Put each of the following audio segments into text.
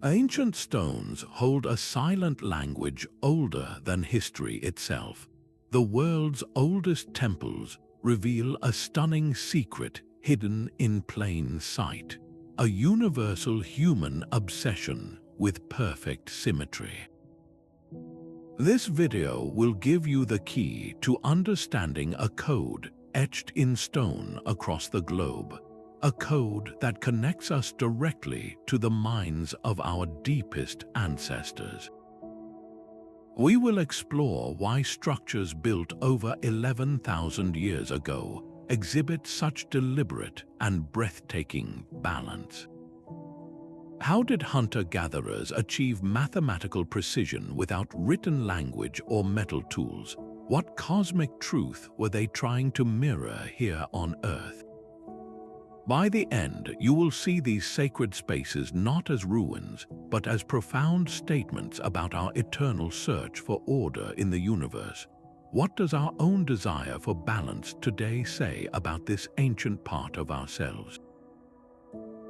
Ancient stones hold a silent language older than history itself. The world's oldest temples reveal a stunning secret hidden in plain sight, a universal human obsession with perfect symmetry. This video will give you the key to understanding a code etched in stone across the globe, a code that connects us directly to the minds of our deepest ancestors. We will explore why structures built over 11,000 years ago exhibit such deliberate and breathtaking balance. How did hunter-gatherers achieve mathematical precision without written language or metal tools? What cosmic truth were they trying to mirror here on Earth? By the end, you will see these sacred spaces not as ruins, but as profound statements about our eternal search for order in the universe. What does our own desire for balance today say about this ancient part of ourselves?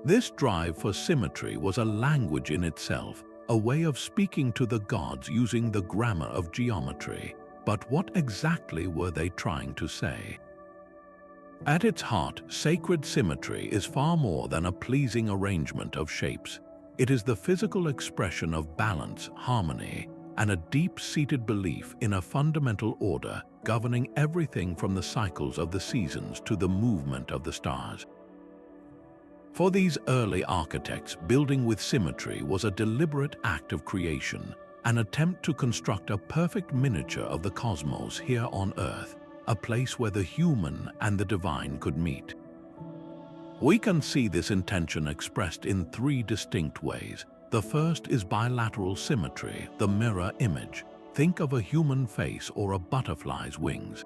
This drive for symmetry was a language in itself, a way of speaking to the gods using the grammar of geometry. But what exactly were they trying to say? At its heart, sacred symmetry is far more than a pleasing arrangement of shapes. It is the physical expression of balance, harmony, and a deep-seated belief in a fundamental order governing everything from the cycles of the seasons to the movement of the stars. For these early architects, building with symmetry was a deliberate act of creation, an attempt to construct a perfect miniature of the cosmos here on Earth, a place where the human and the divine could meet. We can see this intention expressed in three distinct ways. The first is bilateral symmetry, the mirror image. Think of a human face or a butterfly's wings.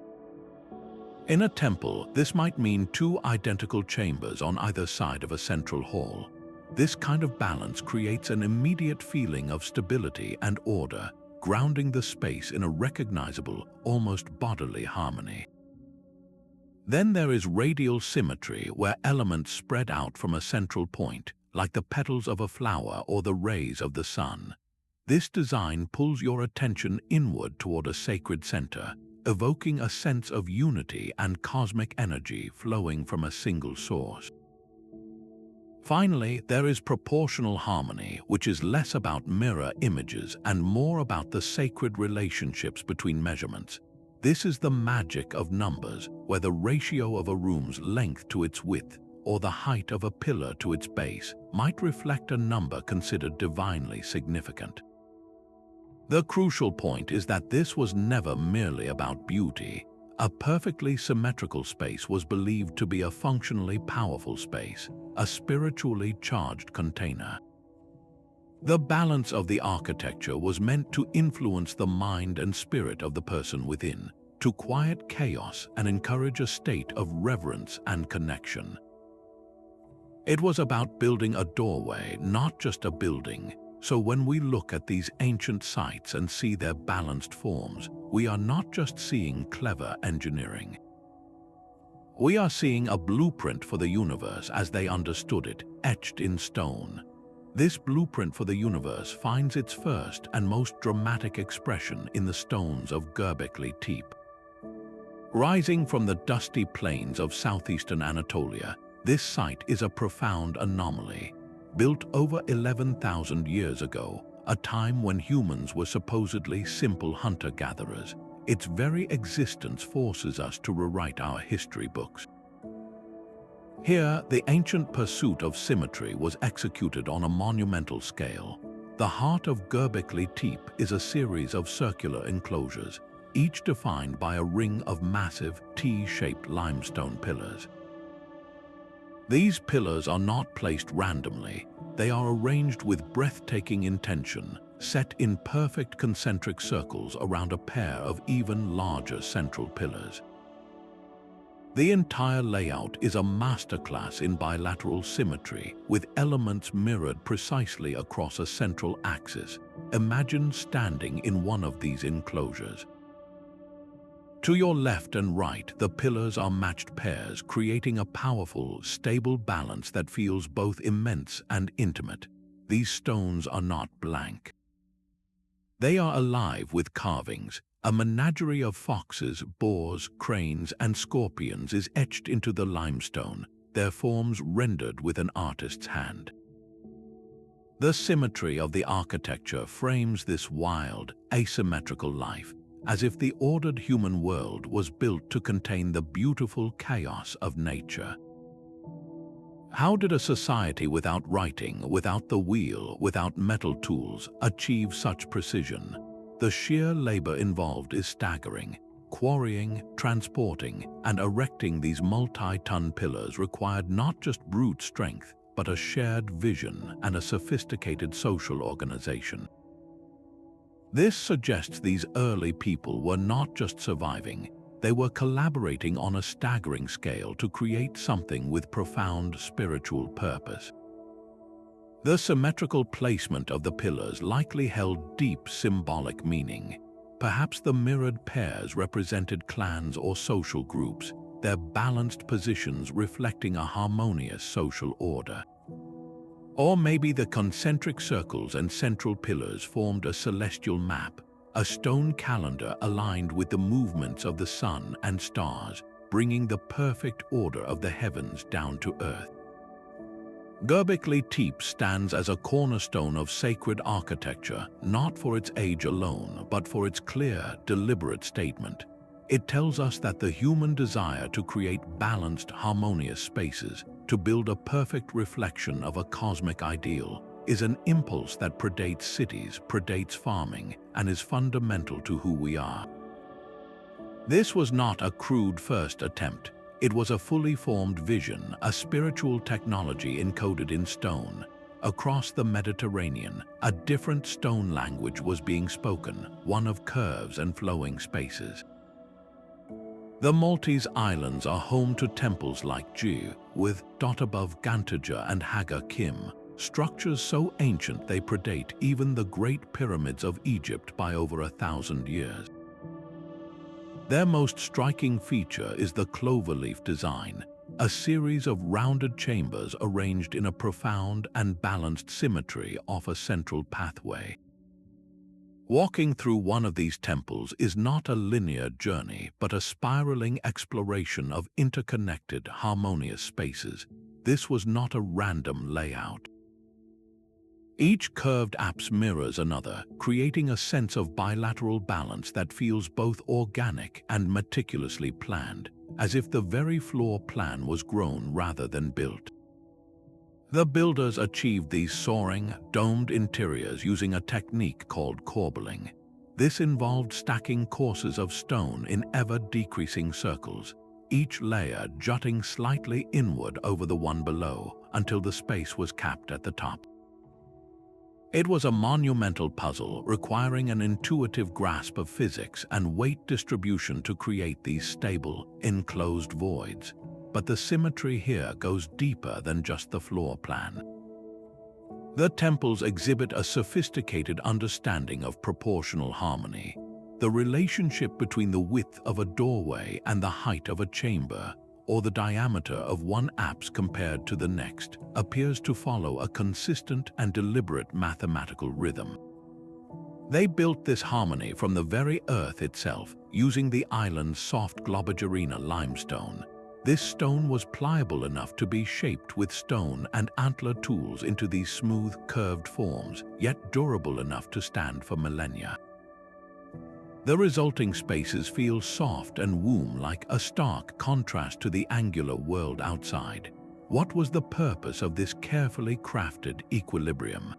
In a temple, this might mean two identical chambers on either side of a central hall. This kind of balance creates an immediate feeling of stability and order, grounding the space in a recognizable, almost bodily harmony. Then there is radial symmetry, where elements spread out from a central point, like the petals of a flower or the rays of the sun. This design pulls your attention inward toward a sacred center, evoking a sense of unity and cosmic energy flowing from a single source. Finally, there is proportional harmony, which is less about mirror images and more about the sacred relationships between measurements. This is the magic of numbers, where the ratio of a room's length to its width or the height of a pillar to its base might reflect a number considered divinely significant. The crucial point is that this was never merely about beauty. A perfectly symmetrical space was believed to be a functionally powerful space, a spiritually charged container. The balance of the architecture was meant to influence the mind and spirit of the person within, to quiet chaos and encourage a state of reverence and connection. It was about building a doorway, not just a building. So when we look at these ancient sites and see their balanced forms, we are not just seeing clever engineering. We are seeing a blueprint for the universe as they understood it, etched in stone. This blueprint for the universe finds its first and most dramatic expression in the stones of Göbekli Tepe. Rising from the dusty plains of southeastern Anatolia, this site is a profound anomaly. Built over 11,000 years ago, a time when humans were supposedly simple hunter-gatherers, its very existence forces us to rewrite our history books. Here, the ancient pursuit of symmetry was executed on a monumental scale. The heart of Göbekli Tepe is a series of circular enclosures, each defined by a ring of massive T-shaped limestone pillars. These pillars are not placed randomly. They are arranged with breathtaking intention, set in perfect concentric circles around a pair of even larger central pillars. The entire layout is a masterclass in bilateral symmetry, with elements mirrored precisely across a central axis. Imagine standing in one of these enclosures. To your left and right, the pillars are matched pairs, creating a powerful, stable balance that feels both immense and intimate. these stones are not blank. They are alive with carvings. A menagerie of foxes, boars, cranes, and scorpions is etched into the limestone, their forms rendered with an artist's hand. The symmetry of the architecture frames this wild, asymmetrical life, as if the ordered human world was built to contain the beautiful chaos of nature. How did a society without writing, without the wheel, without metal tools, achieve such precision? The sheer labor involved is staggering. Quarrying, transporting, and erecting these multi-ton pillars required not just brute strength, but a shared vision and a sophisticated social organization. This suggests these early people were not just surviving, they were collaborating on a staggering scale to create something with profound spiritual purpose. The symmetrical placement of the pillars likely held deep symbolic meaning. Perhaps the mirrored pairs represented clans or social groups, their balanced positions reflecting a harmonious social order. Or maybe the concentric circles and central pillars formed a celestial map, a stone calendar aligned with the movements of the sun and stars, bringing the perfect order of the heavens down to earth. Göbekli Tepe stands as a cornerstone of sacred architecture, not for its age alone, but for its clear, deliberate statement. It tells us that the human desire to create balanced, harmonious spaces, to build a perfect reflection of a cosmic ideal, is an impulse that predates cities, predates farming, and is fundamental to who we are. This was not a crude first attempt. It was a fully formed vision, a spiritual technology encoded in stone. Across the Mediterranean, a different stone language was being spoken, one of curves and flowing spaces. The Maltese islands are home to temples like Ju, with dot above Gantaja and Haga Kim, structures so ancient they predate even the great pyramids of Egypt by over 1,000 years. Their most striking feature is the Cloverleaf design, a series of rounded chambers arranged in a profound and balanced symmetry off a central pathway. Walking through one of these temples is not a linear journey, but a spiraling exploration of interconnected, harmonious spaces. This was not a random layout. Each curved apse mirrors another, creating a sense of bilateral balance that feels both organic and meticulously planned, as if the very floor plan was grown rather than built. The builders achieved these soaring, domed interiors using a technique called corbelling. This involved stacking courses of stone in ever-decreasing circles, each layer jutting slightly inward over the one below until the space was capped at the top. It was a monumental puzzle requiring an intuitive grasp of physics and weight distribution to create these stable, enclosed voids. But the symmetry here goes deeper than just the floor plan. The temples exhibit a sophisticated understanding of proportional harmony. The relationship between the width of a doorway and the height of a chamber, or the diameter of one apse compared to the next, appears to follow a consistent and deliberate mathematical rhythm. They built this harmony from the very earth itself, using the island's soft Globigerina limestone. This stone was pliable enough to be shaped with stone and antler tools into these smooth, curved forms, yet durable enough to stand for millennia. The resulting spaces feel soft and womb-like, a stark contrast to the angular world outside. What was the purpose of this carefully crafted equilibrium?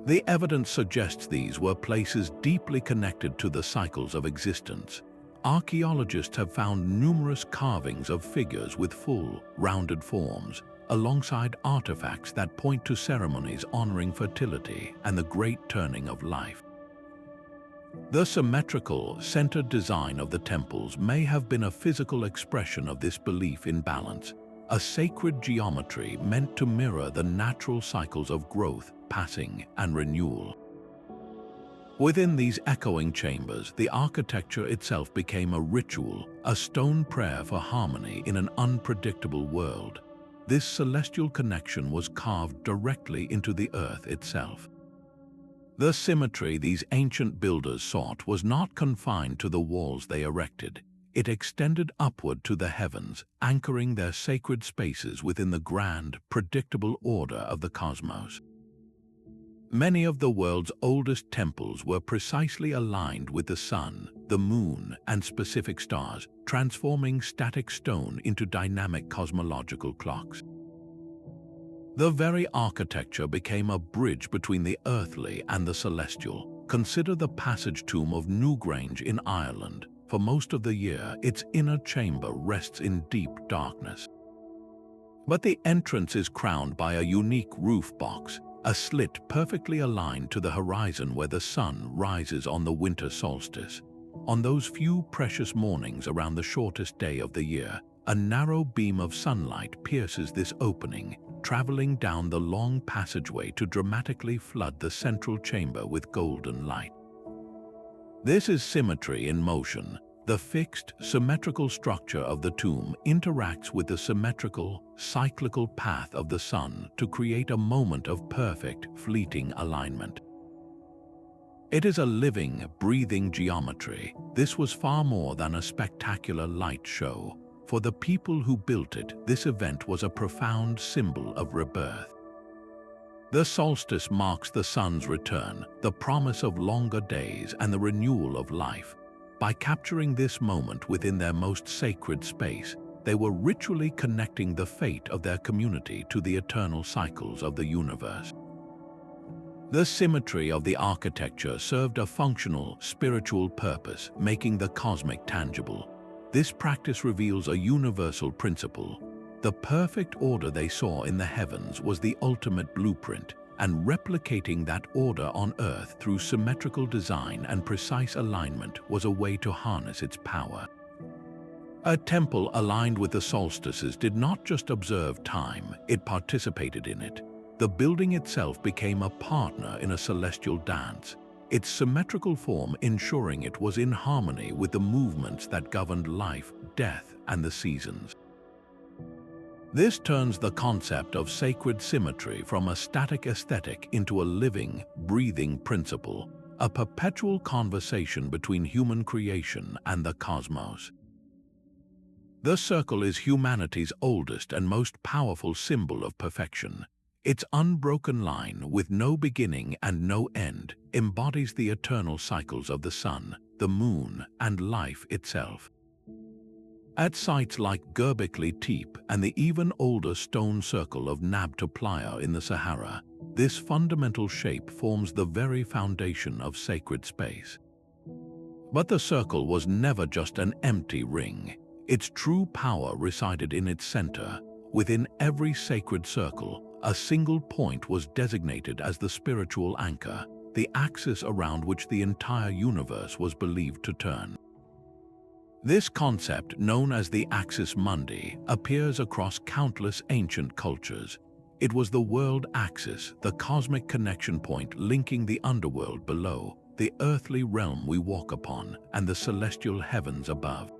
The evidence suggests these were places deeply connected to the cycles of existence. Archaeologists have found numerous carvings of figures with full, rounded forms, alongside artifacts that point to ceremonies honoring fertility and the great turning of life. The symmetrical, centered design of the temples may have been a physical expression of this belief in balance, a sacred geometry meant to mirror the natural cycles of growth, passing, and renewal. Within these echoing chambers, the architecture itself became a ritual, a stone prayer for harmony in an unpredictable world. this celestial connection was carved directly into the earth itself. The symmetry these ancient builders sought was not confined to the walls they erected. It extended upward to the heavens, anchoring their sacred spaces within the grand, predictable order of the cosmos. Many of the world's oldest temples were precisely aligned with the sun, the moon, and specific stars, transforming static stone into dynamic cosmological clocks. The very architecture became a bridge between the earthly and the celestial. Consider the passage tomb of Newgrange in Ireland. For most of the year, its inner chamber rests in deep darkness. But the entrance is crowned by a unique roof box, a slit perfectly aligned to the horizon where the sun rises on the winter solstice. On those few precious mornings around the shortest day of the year, a narrow beam of sunlight pierces this opening, traveling down the long passageway to dramatically flood the central chamber with golden light. This is symmetry in motion. The fixed, symmetrical structure of the tomb interacts with the symmetrical, cyclical path of the sun to create a moment of perfect, fleeting alignment. It is a living, breathing geometry. This was far more than a spectacular light show. For the people who built it, this event was a profound symbol of rebirth. The solstice marks the sun's return, the promise of longer days and the renewal of life. By capturing this moment within their most sacred space, they were ritually connecting the fate of their community to the eternal cycles of the universe. The symmetry of the architecture served a functional, spiritual purpose, making the cosmic tangible. This practice reveals a universal principle. The perfect order they saw in the heavens was the ultimate blueprint, and replicating that order on Earth through symmetrical design and precise alignment was a way to harness its power. A temple aligned with the solstices did not just observe time, it participated in it. The building itself became a partner in a celestial dance, its symmetrical form ensuring it was in harmony with the movements that governed life, death, and the seasons. This turns the concept of sacred symmetry from a static aesthetic into a living, breathing principle, a perpetual conversation between human creation and the cosmos. The circle is humanity's oldest and most powerful symbol of perfection. Its unbroken line, with no beginning and no end, embodies the eternal cycles of the sun, the moon, and life itself. At sites like Göbekli Tepe and the even older stone circle of Nabta Playa in the Sahara, this fundamental shape forms the very foundation of sacred space. But the circle was never just an empty ring. Its true power resided in its center. Within every sacred circle, a single point was designated as the spiritual anchor, the axis around which the entire universe was believed to turn. This concept, known as the axis mundi, appears across countless ancient cultures. It was the world axis, the cosmic connection point linking the underworld below, the earthly realm we walk upon, and the celestial heavens above.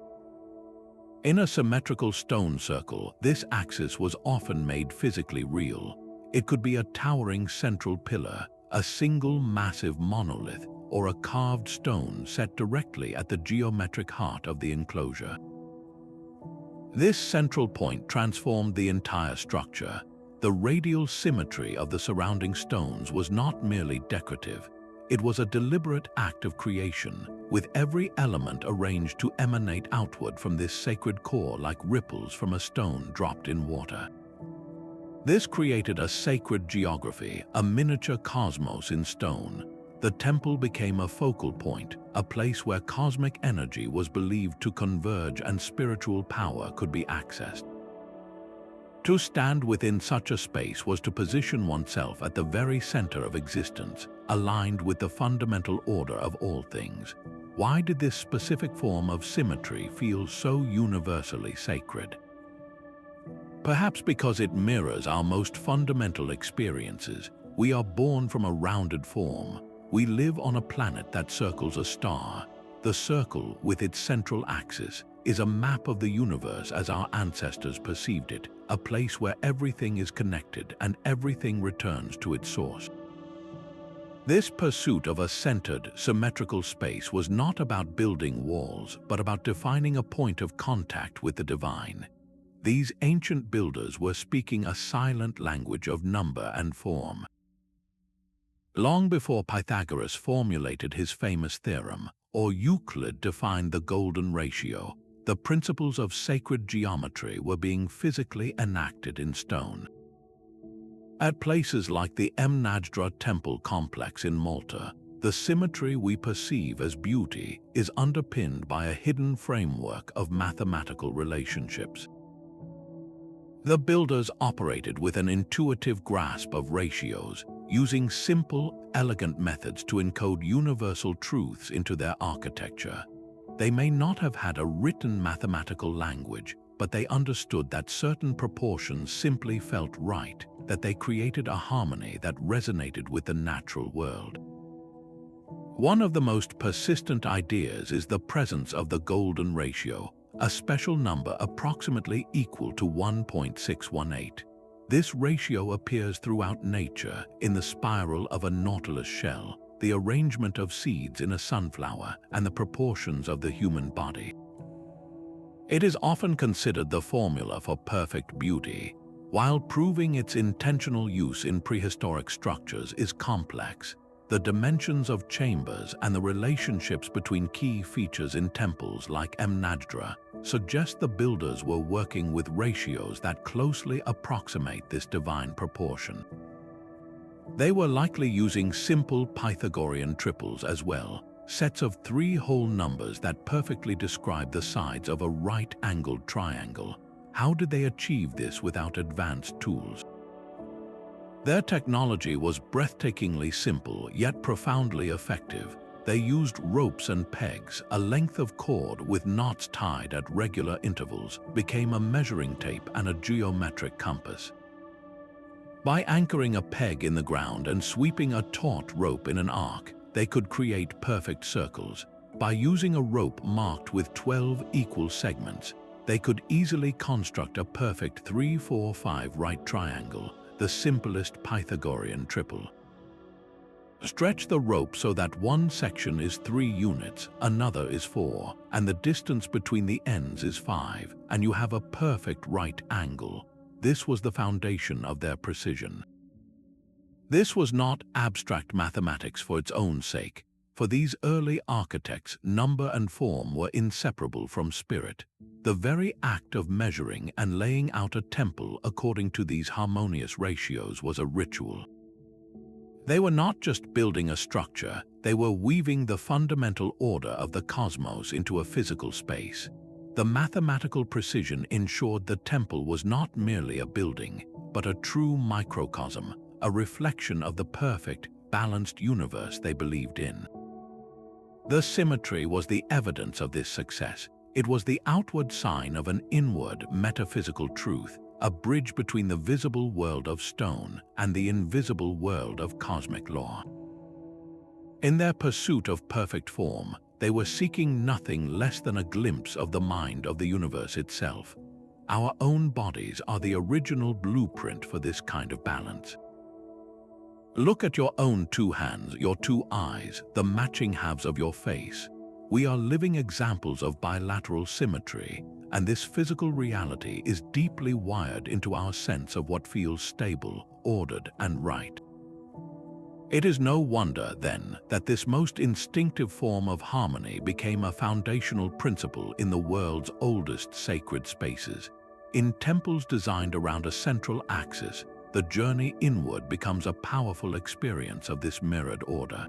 In a symmetrical stone circle, this axis was often made physically real. It could be a towering central pillar, a single massive monolith, or a carved stone set directly at the geometric heart of the enclosure. This central point transformed the entire structure. The radial symmetry of the surrounding stones was not merely decorative. It was a deliberate act of creation, with every element arranged to emanate outward from this sacred core like ripples from a stone dropped in water. This created a sacred geography, a miniature cosmos in stone. The temple became a focal point, a place where cosmic energy was believed to converge and spiritual power could be accessed. To stand within such a space was to position oneself at the very center of existence, aligned with the fundamental order of all things. Why did this specific form of symmetry feel so universally sacred? Perhaps because it mirrors our most fundamental experiences. We are born from a rounded form. We live on a planet that circles a star. The circle, with its central axis, is a map of the universe as our ancestors perceived it, a place where everything is connected and everything returns to its source. This pursuit of a centered, symmetrical space was not about building walls, but about defining a point of contact with the divine. These ancient builders were speaking a silent language of number and form. Long before Pythagoras formulated his famous theorem, or Euclid defined the golden ratio, the principles of sacred geometry were being physically enacted in stone. At places like the Mnajdra temple complex in Malta, the symmetry we perceive as beauty is underpinned by a hidden framework of mathematical relationships. The builders operated with an intuitive grasp of ratios, using simple, elegant methods to encode universal truths into their architecture. They may not have had a written mathematical language, but they understood that certain proportions simply felt right, that they created a harmony that resonated with the natural world. One of the most persistent ideas is the presence of the golden ratio, a special number approximately equal to 1.618. This ratio appears throughout nature, in the spiral of a nautilus shell, the arrangement of seeds in a sunflower, and the proportions of the human body. It is often considered the formula for perfect beauty. While proving its intentional use in prehistoric structures is complex, the dimensions of chambers and the relationships between key features in temples like Mnajdra suggest the builders were working with ratios that closely approximate this divine proportion. They were likely using simple Pythagorean triples as well, sets of 3 whole numbers that perfectly describe the sides of a right-angled triangle. How did they achieve this without advanced tools? Their technology was breathtakingly simple yet profoundly effective. They used ropes and pegs. A length of cord with knots tied at regular intervals became a measuring tape and a geometric compass. By anchoring a peg in the ground and sweeping a taut rope in an arc, they could create perfect circles. By using a rope marked with 12 equal segments, they could easily construct a perfect 3-4-5 right triangle, the simplest Pythagorean triple. Stretch the rope so that one section is 3 units, another is 4, and the distance between the ends is 5, and you have a perfect right angle. This was the foundation of their precision. This was not abstract mathematics for its own sake. For these early architects, number and form were inseparable from spirit. The very act of measuring and laying out a temple according to these harmonious ratios was a ritual. They were not just building a structure, they were weaving the fundamental order of the cosmos into a physical space. The mathematical precision ensured the temple was not merely a building, but a true microcosm, a reflection of the perfect, balanced universe they believed in. The symmetry was the evidence of this success. It was the outward sign of an inward metaphysical truth, a bridge between the visible world of stone and the invisible world of cosmic law. In their pursuit of perfect form, they were seeking nothing less than a glimpse of the mind of the universe itself. Our own bodies are the original blueprint for this kind of balance. Look at your own 2 hands, your 2 eyes, the matching halves of your face. We are living examples of bilateral symmetry, and this physical reality is deeply wired into our sense of what feels stable, ordered, and right. It is no wonder, then, that this most instinctive form of harmony became a foundational principle in the world's oldest sacred spaces. In temples designed around a central axis, the journey inward becomes a powerful experience of this mirrored order.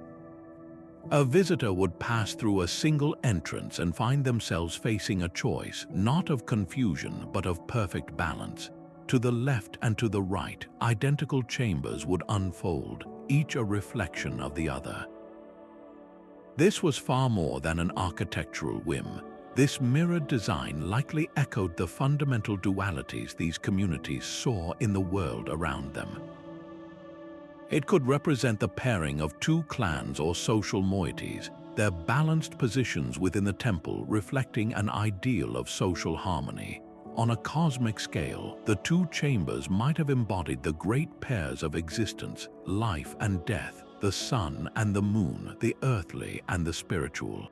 A visitor would pass through a single entrance and find themselves facing a choice, not of confusion but of perfect balance. To the left and to the right, identical chambers would unfold, each a reflection of the other. This was far more than an architectural whim. This mirrored design likely echoed the fundamental dualities these communities saw in the world around them. It could represent the pairing of 2 clans or social moieties, their balanced positions within the temple reflecting an ideal of social harmony. On a cosmic scale, the two chambers might have embodied the great pairs of existence, life and death, the sun and the moon, the earthly and the spiritual.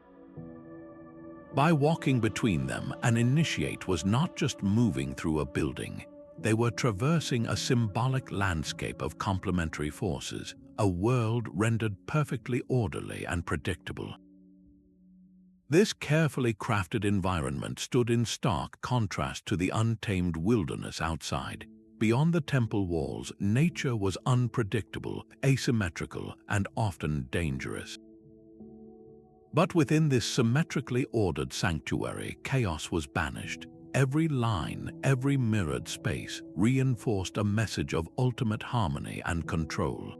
By walking between them, an initiate was not just moving through a building. They were traversing a symbolic landscape of complementary forces, a world rendered perfectly orderly and predictable. This carefully crafted environment stood in stark contrast to the untamed wilderness outside. Beyond the temple walls, nature was unpredictable, asymmetrical, and often dangerous. But within this symmetrically ordered sanctuary, chaos was banished. Every line, every mirrored space reinforced a message of ultimate harmony and control.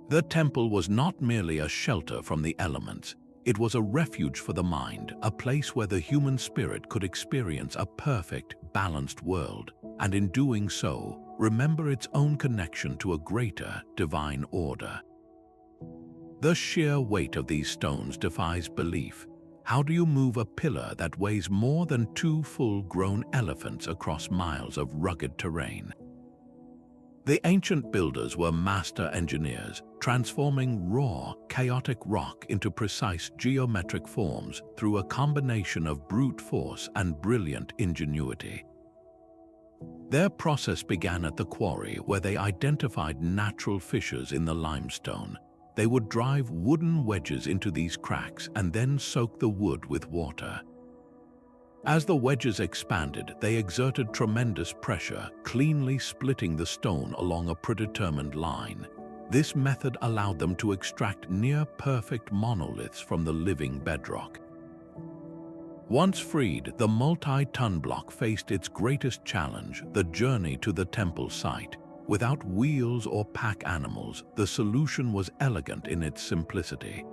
The temple was not merely a shelter from the elements. It was a refuge for the mind, a place where the human spirit could experience a perfect, balanced world, and in doing so, remember its own connection to a greater, divine order. The sheer weight of these stones defies belief. How do you move a pillar that weighs more than 2 full-grown elephants across miles of rugged terrain? The ancient builders were master engineers, transforming raw, chaotic rock into precise geometric forms through a combination of brute force and brilliant ingenuity. Their process began at the quarry, where they identified natural fissures in the limestone. They would drive wooden wedges into these cracks and then soak the wood with water. As the wedges expanded, they exerted tremendous pressure, cleanly splitting the stone along a predetermined line. This method allowed them to extract near-perfect monoliths from the living bedrock. Once freed, the multi-ton block faced its greatest challenge, the journey to the temple site. Without wheels or pack animals, the solution was elegant in its simplicity.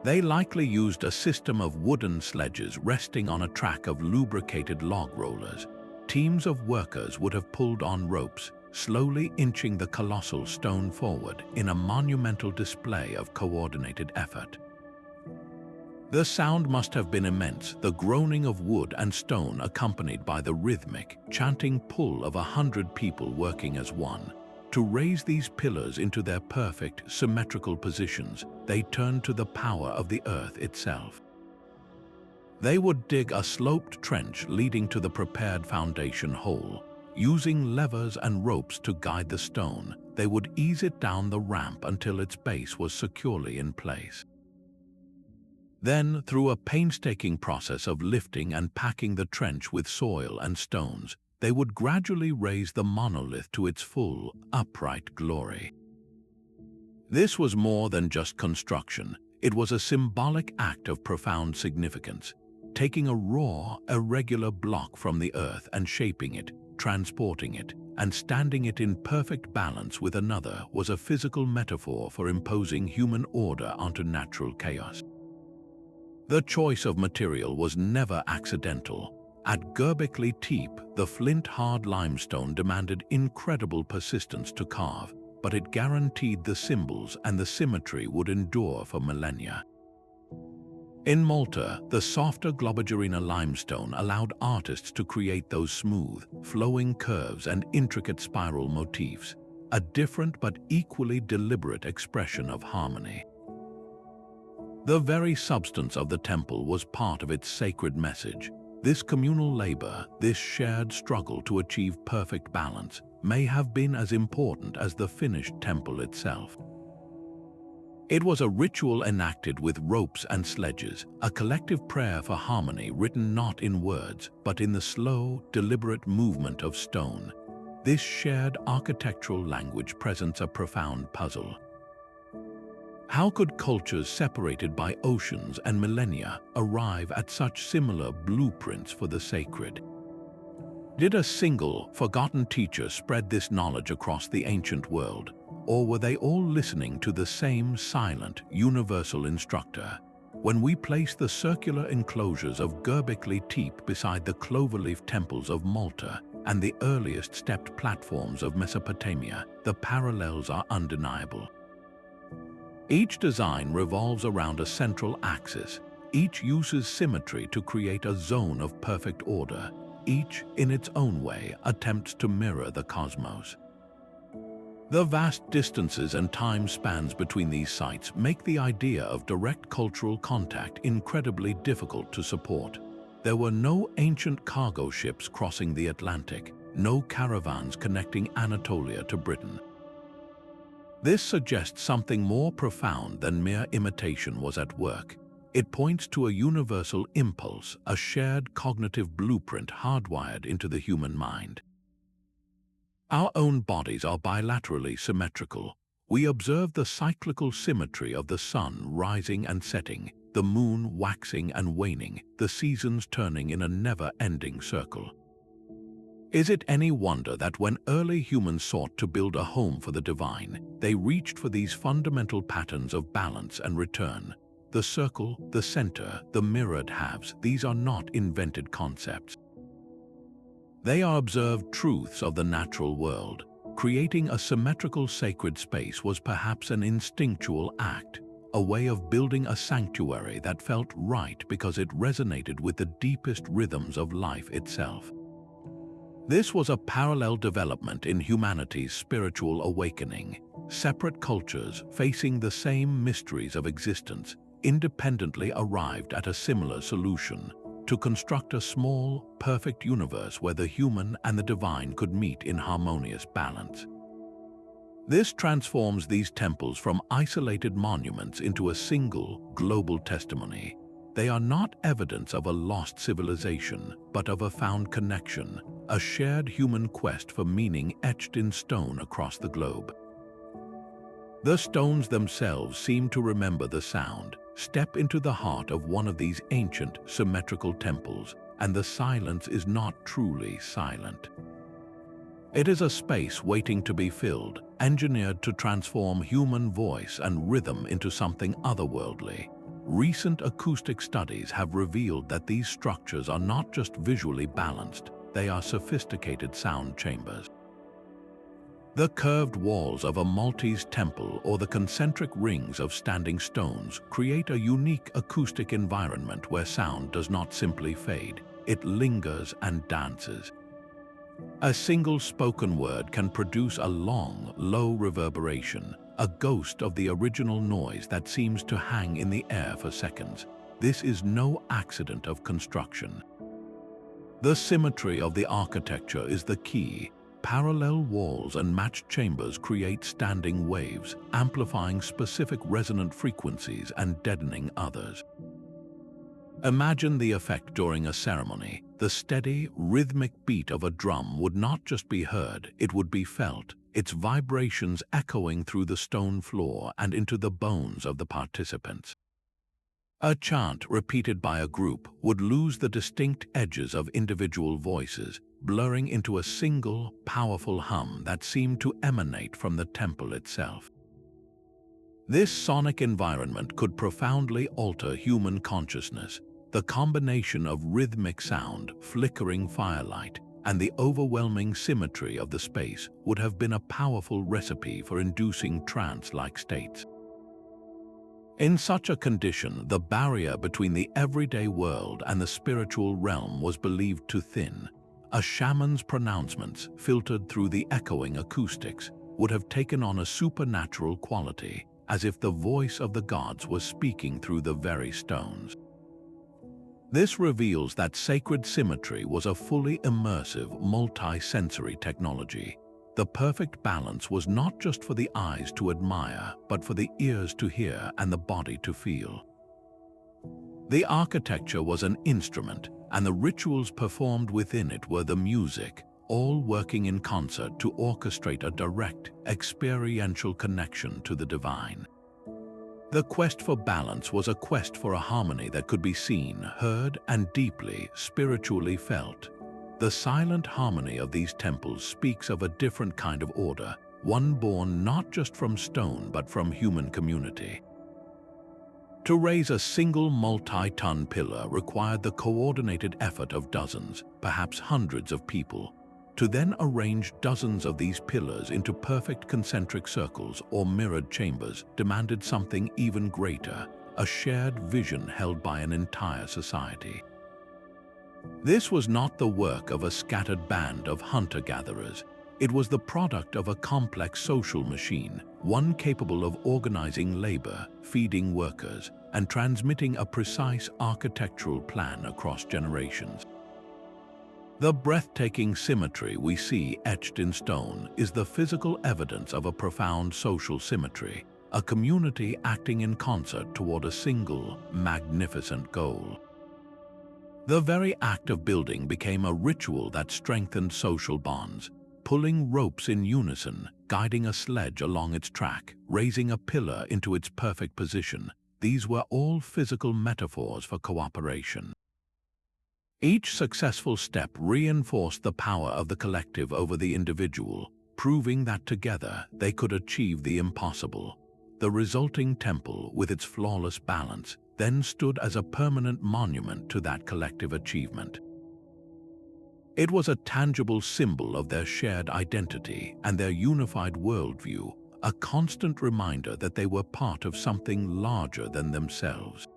They likely used a system of wooden sledges resting on a track of lubricated log rollers. Teams of workers would have pulled on ropes, slowly inching the colossal stone forward in a monumental display of coordinated effort. The sound must have been immense, the groaning of wood and stone accompanied by the rhythmic, chanting pull of 100 people working as one. To raise these pillars into their perfect, symmetrical positions, they turned to the power of the earth itself. They would dig a sloped trench leading to the prepared foundation hole. Using levers and ropes to guide the stone, they would ease it down the ramp until its base was securely in place. Then, through a painstaking process of lifting and packing the trench with soil and stones, they would gradually raise the monolith to its full, upright glory. This was more than just construction. It was a symbolic act of profound significance. Taking a raw, irregular block from the earth and shaping it, transporting it, and standing it in perfect balance with another was a physical metaphor for imposing human order onto natural chaos. The choice of material was never accidental. At Göbekli Tepe, the flint-hard limestone demanded incredible persistence to carve, but it guaranteed the symbols and the symmetry would endure for millennia. In Malta, the softer Globigerina limestone allowed artists to create those smooth, flowing curves and intricate spiral motifs, a different but equally deliberate expression of harmony. The very substance of the temple was part of its sacred message. This communal labor, this shared struggle to achieve perfect balance, may have been as important as the finished temple itself. It was a ritual enacted with ropes and sledges, a collective prayer for harmony written not in words, but in the slow, deliberate movement of stone. This shared architectural language presents a profound puzzle. How could cultures separated by oceans and millennia arrive at such similar blueprints for the sacred? Did a single, forgotten teacher spread this knowledge across the ancient world, or were they all listening to the same silent, universal instructor? When we place the circular enclosures of Göbekli Tepe beside the Cloverleaf temples of Malta and the earliest stepped platforms of Mesopotamia, the parallels are undeniable. Each design revolves around a central axis. Each uses symmetry to create a zone of perfect order. Each, in its own way, attempts to mirror the cosmos. The vast distances and time spans between these sites make the idea of direct cultural contact incredibly difficult to support. There were no ancient cargo ships crossing the Atlantic, no caravans connecting Anatolia to Britain. This suggests something more profound than mere imitation was at work. It points to a universal impulse, a shared cognitive blueprint hardwired into the human mind. Our own bodies are bilaterally symmetrical. We observe the cyclical symmetry of the sun rising and setting, the moon waxing and waning, the seasons turning in a never-ending circle. Is it any wonder that when early humans sought to build a home for the divine, they reached for these fundamental patterns of balance and return? The circle, the center, the mirrored halves, these are not invented concepts. They are observed truths of the natural world. Creating a symmetrical sacred space was perhaps an instinctual act, a way of building a sanctuary that felt right because it resonated with the deepest rhythms of life itself. This was a parallel development in humanity's spiritual awakening. Separate cultures facing the same mysteries of existence independently arrived at a similar solution: to construct a small, perfect universe where the human and the divine could meet in harmonious balance. This transforms these temples from isolated monuments into a single, global testimony. They are not evidence of a lost civilization, but of a found connection, a shared human quest for meaning etched in stone across the globe. The stones themselves seem to remember the sound. Step into the heart of one of these ancient, symmetrical temples, and the silence is not truly silent. It is a space waiting to be filled, engineered to transform human voice and rhythm into something otherworldly. Recent acoustic studies have revealed that these structures are not just visually balanced, they are sophisticated sound chambers. The curved walls of a Maltese temple or the concentric rings of standing stones create a unique acoustic environment where sound does not simply fade, it lingers and dances. A single spoken word can produce a long, low reverberation, a ghost of the original noise that seems to hang in the air for seconds. This is no accident of construction. The symmetry of the architecture is the key. Parallel walls and matched chambers create standing waves, amplifying specific resonant frequencies and deadening others. Imagine the effect during a ceremony. The steady, rhythmic beat of a drum would not just be heard, it would be felt, its vibrations echoing through the stone floor and into the bones of the participants. A chant repeated by a group would lose the distinct edges of individual voices, blurring into a single, powerful hum that seemed to emanate from the temple itself. This sonic environment could profoundly alter human consciousness. The combination of rhythmic sound, flickering firelight, and the overwhelming symmetry of the space would have been a powerful recipe for inducing trance-like states. In such a condition, the barrier between the everyday world and the spiritual realm was believed to thin. A shaman's pronouncements, filtered through the echoing acoustics, would have taken on a supernatural quality, as if the voice of the gods was speaking through the very stones. This reveals that sacred symmetry was a fully immersive, multi-sensory technology. The perfect balance was not just for the eyes to admire, but for the ears to hear and the body to feel. The architecture was an instrument, and the rituals performed within it were the music, all working in concert to orchestrate a direct, experiential connection to the divine. The quest for balance was a quest for a harmony that could be seen, heard, and deeply, spiritually felt. The silent harmony of these temples speaks of a different kind of order, one born not just from stone but from human community. To raise a single multi-ton pillar required the coordinated effort of dozens, perhaps hundreds of people. To then arrange dozens of these pillars into perfect concentric circles or mirrored chambers demanded something even greater, a shared vision held by an entire society. This was not the work of a scattered band of hunter-gatherers. It was the product of a complex social machine, one capable of organizing labor, feeding workers, and transmitting a precise architectural plan across generations. The breathtaking symmetry we see etched in stone is the physical evidence of a profound social symmetry, a community acting in concert toward a single, magnificent goal. The very act of building became a ritual that strengthened social bonds, pulling ropes in unison, guiding a sledge along its track, raising a pillar into its perfect position. These were all physical metaphors for cooperation. Each successful step reinforced the power of the collective over the individual, proving that together they could achieve the impossible. The resulting temple, with its flawless balance, then stood as a permanent monument to that collective achievement. It was a tangible symbol of their shared identity and their unified worldview, a constant reminder that they were part of something larger than themselves.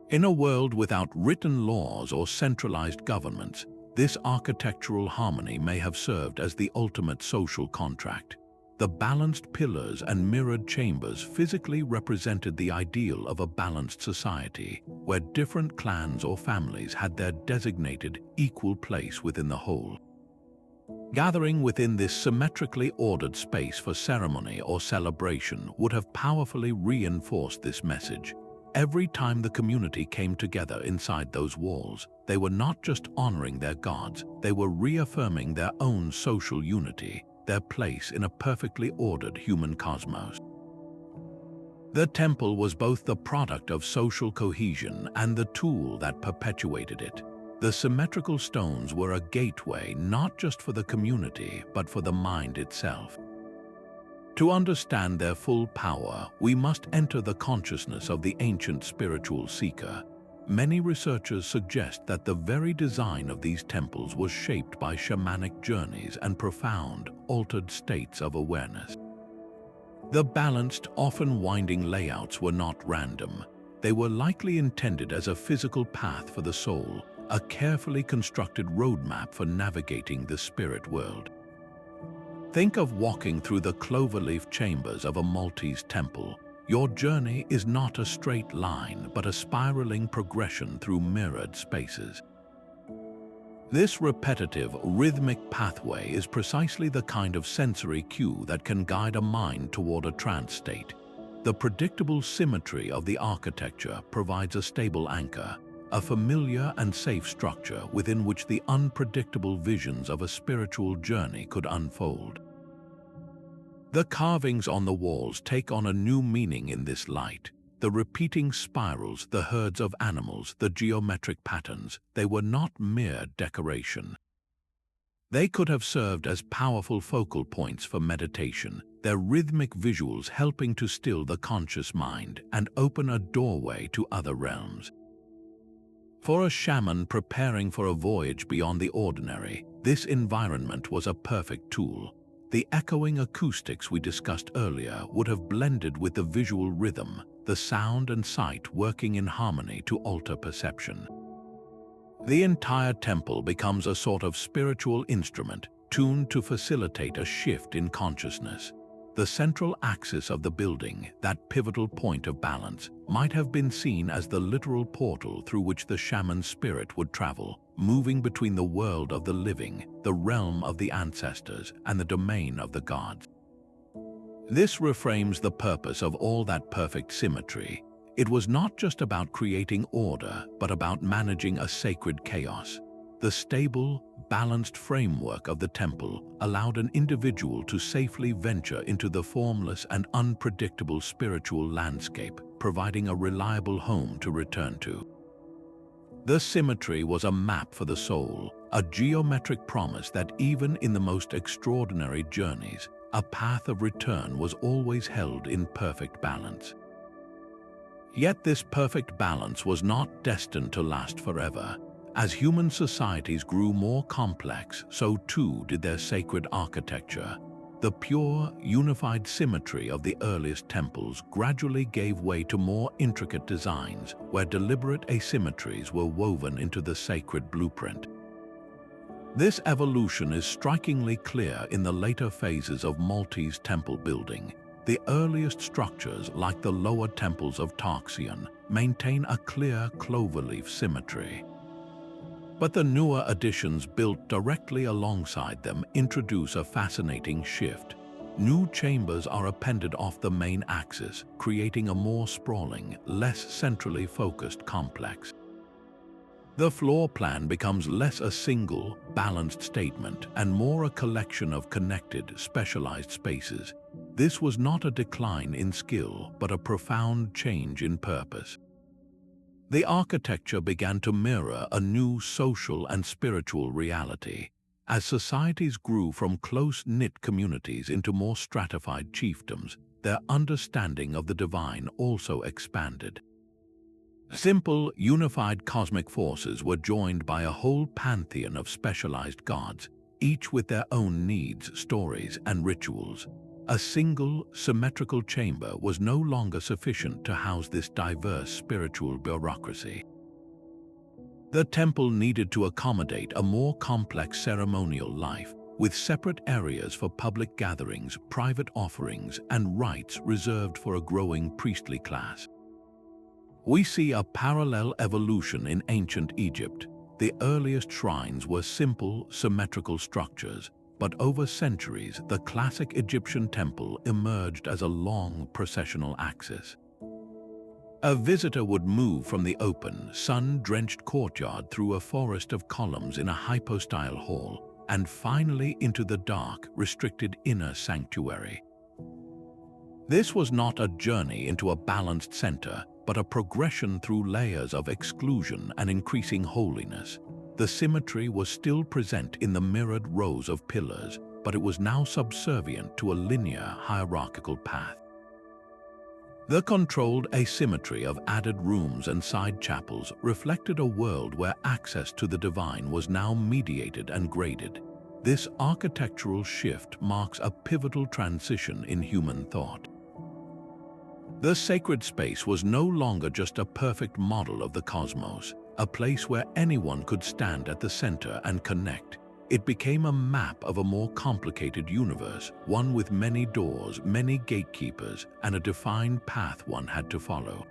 In a world without written laws or centralized governments, this architectural harmony may have served as the ultimate social contract. The balanced pillars and mirrored chambers physically represented the ideal of a balanced society, where different clans or families had their designated equal place within the whole. Gathering within this symmetrically ordered space for ceremony or celebration would have powerfully reinforced this message. Every time the community came together inside those walls, they were not just honoring their gods, they were reaffirming their own social unity, their place in a perfectly ordered human cosmos. The temple was both the product of social cohesion and the tool that perpetuated it. The symmetrical stones were a gateway not just for the community, but for the mind itself. To understand their full power, we must enter the consciousness of the ancient spiritual seeker. Many researchers suggest that the very design of these temples was shaped by shamanic journeys and profound, altered states of awareness. The balanced, often winding layouts were not random. They were likely intended as a physical path for the soul, a carefully constructed roadmap for navigating the spirit world. Think of walking through the Cloverleaf chambers of a Maltese temple. Your journey is not a straight line, but a spiraling progression through mirrored spaces. This repetitive, rhythmic pathway is precisely the kind of sensory cue that can guide a mind toward a trance state. The predictable symmetry of the architecture provides a stable anchor, a familiar and safe structure within which the unpredictable visions of a spiritual journey could unfold. The carvings on the walls take on a new meaning in this light. The repeating spirals, the herds of animals, the geometric patterns, they were not mere decoration. They could have served as powerful focal points for meditation, their rhythmic visuals helping to still the conscious mind and open a doorway to other realms. For a shaman preparing for a voyage beyond the ordinary, this environment was a perfect tool. The echoing acoustics we discussed earlier would have blended with the visual rhythm, the sound and sight working in harmony to alter perception. The entire temple becomes a sort of spiritual instrument, tuned to facilitate a shift in consciousness. The central axis of the building, that pivotal point of balance, might have been seen as the literal portal through which the shaman's spirit would travel, moving between the world of the living, the realm of the ancestors, and the domain of the gods. This reframes the purpose of all that perfect symmetry. It was not just about creating order, but about managing a sacred chaos. The stable, balanced framework of the temple allowed an individual to safely venture into the formless and unpredictable spiritual landscape, providing a reliable home to return to. The symmetry was a map for the soul, a geometric promise that even in the most extraordinary journeys, a path of return was always held in perfect balance. Yet this perfect balance was not destined to last forever. As human societies grew more complex, so too did their sacred architecture. The pure, unified symmetry of the earliest temples gradually gave way to more intricate designs, where deliberate asymmetries were woven into the sacred blueprint. This evolution is strikingly clear in the later phases of Maltese temple building. The earliest structures, like the lower temples of Tarxion, maintain a clear cloverleaf symmetry. But the newer additions built directly alongside them introduce a fascinating shift. New chambers are appended off the main axis, creating a more sprawling, less centrally focused complex. The floor plan becomes less a single, balanced statement and more a collection of connected, specialized spaces. This was not a decline in skill, but a profound change in purpose. The architecture began to mirror a new social and spiritual reality. As societies grew from close-knit communities into more stratified chiefdoms, their understanding of the divine also expanded. Simple, unified cosmic forces were joined by a whole pantheon of specialized gods, each with their own needs, stories, and rituals. A single, symmetrical chamber was no longer sufficient to house this diverse spiritual bureaucracy. The temple needed to accommodate a more complex ceremonial life, with separate areas for public gatherings, private offerings, and rites reserved for a growing priestly class. We see a parallel evolution in ancient Egypt. The earliest shrines were simple, symmetrical structures, but over centuries, the classic Egyptian temple emerged as a long processional axis. A visitor would move from the open, sun-drenched courtyard through a forest of columns in a hypostyle hall, and finally into the dark, restricted inner sanctuary. This was not a journey into a balanced center, but a progression through layers of exclusion and increasing holiness. The symmetry was still present in the mirrored rows of pillars, but it was now subservient to a linear, hierarchical path. The controlled asymmetry of added rooms and side chapels reflected a world where access to the divine was now mediated and graded. This architectural shift marks a pivotal transition in human thought. The sacred space was no longer just a perfect model of the cosmos, a place where anyone could stand at the center and connect. It became a map of a more complicated universe, one with many doors, many gatekeepers, and a defined path one had to follow.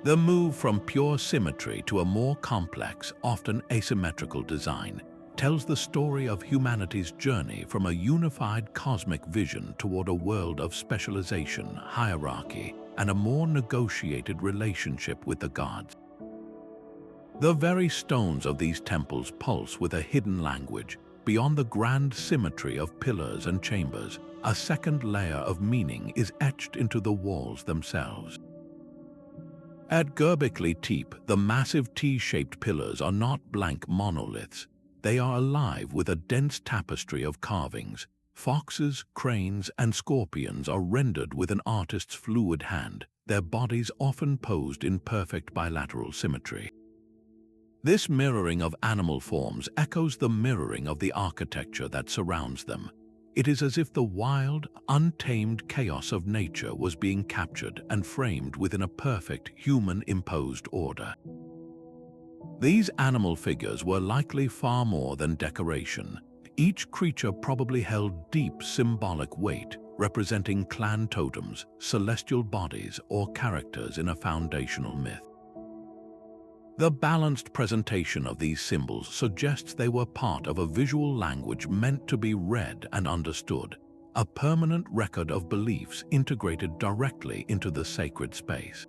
The move from pure symmetry to a more complex, often asymmetrical design tells the story of humanity's journey from a unified cosmic vision toward a world of specialization, hierarchy, and a more negotiated relationship with the gods. The very stones of these temples pulse with a hidden language. Beyond the grand symmetry of pillars and chambers, a second layer of meaning is etched into the walls themselves. At Göbekli Tepe, the massive T-shaped pillars are not blank monoliths. They are alive with a dense tapestry of carvings. Foxes, cranes, and scorpions are rendered with an artist's fluid hand, their bodies often posed in perfect bilateral symmetry. This mirroring of animal forms echoes the mirroring of the architecture that surrounds them. It is as if the wild, untamed chaos of nature was being captured and framed within a perfect, human-imposed order. These animal figures were likely far more than decoration. Each creature probably held deep symbolic weight, representing clan totems, celestial bodies, or characters in a foundational myth. The balanced presentation of these symbols suggests they were part of a visual language meant to be read and understood, a permanent record of beliefs integrated directly into the sacred space.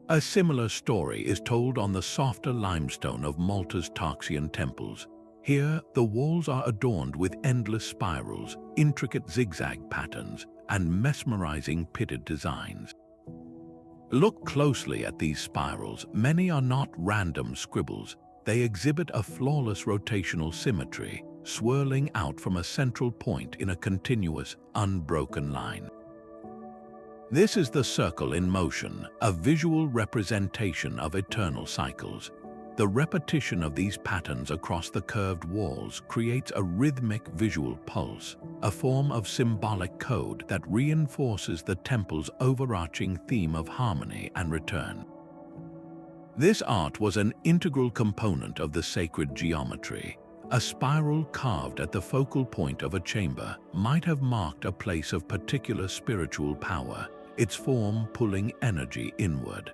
A similar story is told on the softer limestone of Malta's Tarxian temples. Here, the walls are adorned with endless spirals, intricate zigzag patterns, and mesmerizing pitted designs. Look closely at these spirals. Many are not random scribbles. They exhibit a flawless rotational symmetry, swirling out from a central point in a continuous, unbroken line. This is the circle in motion, a visual representation of eternal cycles. The repetition of these patterns across the curved walls creates a rhythmic visual pulse, a form of symbolic code that reinforces the temple's overarching theme of harmony and return. This art was an integral component of the sacred geometry. A spiral carved at the focal point of a chamber might have marked a place of particular spiritual power, its form pulling energy inward.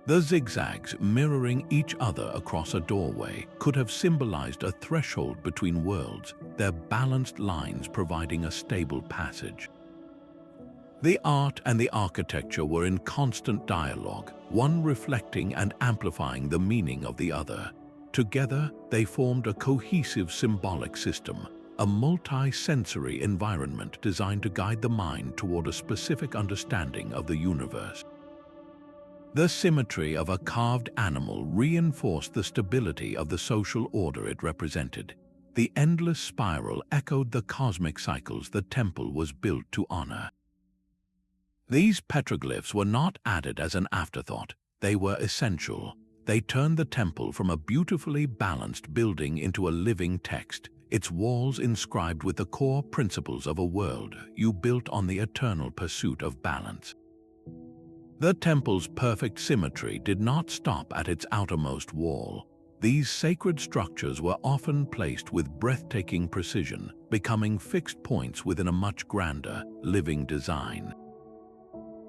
The zigzags mirroring each other across a doorway could have symbolized a threshold between worlds, their balanced lines providing a stable passage. The art and the architecture were in constant dialogue, one reflecting and amplifying the meaning of the other. Together, they formed a cohesive symbolic system, a multi-sensory environment designed to guide the mind toward a specific understanding of the universe. The symmetry of a carved animal reinforced the stability of the social order it represented. The endless spiral echoed the cosmic cycles the temple was built to honor. These petroglyphs were not added as an afterthought, they were essential. They turned the temple from a beautifully balanced building into a living text, its walls inscribed with the core principles of a world you built on the eternal pursuit of balance. The temple's perfect symmetry did not stop at its outermost wall. These sacred structures were often placed with breathtaking precision, becoming fixed points within a much grander, living design.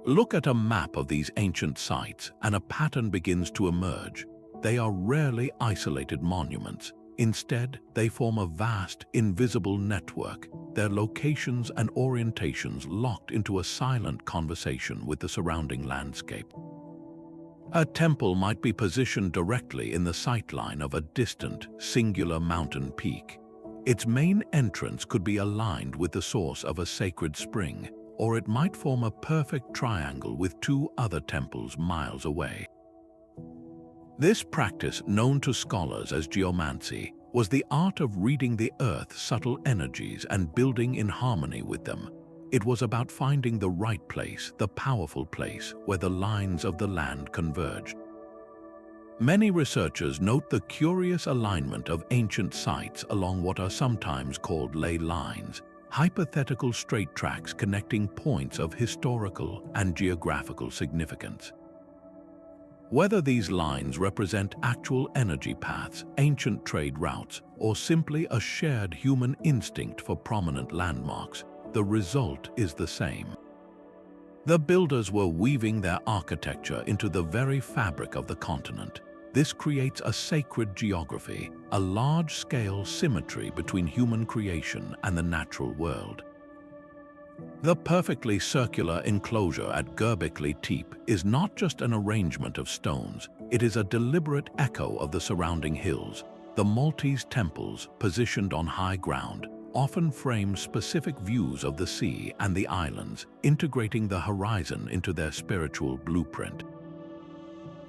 Look at a map of these ancient sites and a pattern begins to emerge. They are rarely isolated monuments. Instead, they form a vast, invisible network, their locations and orientations locked into a silent conversation with the surrounding landscape. A temple might be positioned directly in the sightline of a distant, singular mountain peak. Its main entrance could be aligned with the source of a sacred spring, or it might form a perfect triangle with two other temples miles away. This practice, known to scholars as geomancy, was the art of reading the Earth's subtle energies and building in harmony with them. It was about finding the right place, the powerful place, where the lines of the land converged. Many researchers note the curious alignment of ancient sites along what are sometimes called ley lines, hypothetical straight tracks connecting points of historical and geographical significance. Whether these lines represent actual energy paths, ancient trade routes, or simply a shared human instinct for prominent landmarks, the result is the same. The builders were weaving their architecture into the very fabric of the continent. This creates a sacred geography, a large-scale symmetry between human creation and the natural world. The perfectly circular enclosure at Göbekli Tepe is not just an arrangement of stones, it is a deliberate echo of the surrounding hills. The Maltese temples, positioned on high ground, often frame specific views of the sea and the islands, integrating the horizon into their spiritual blueprint.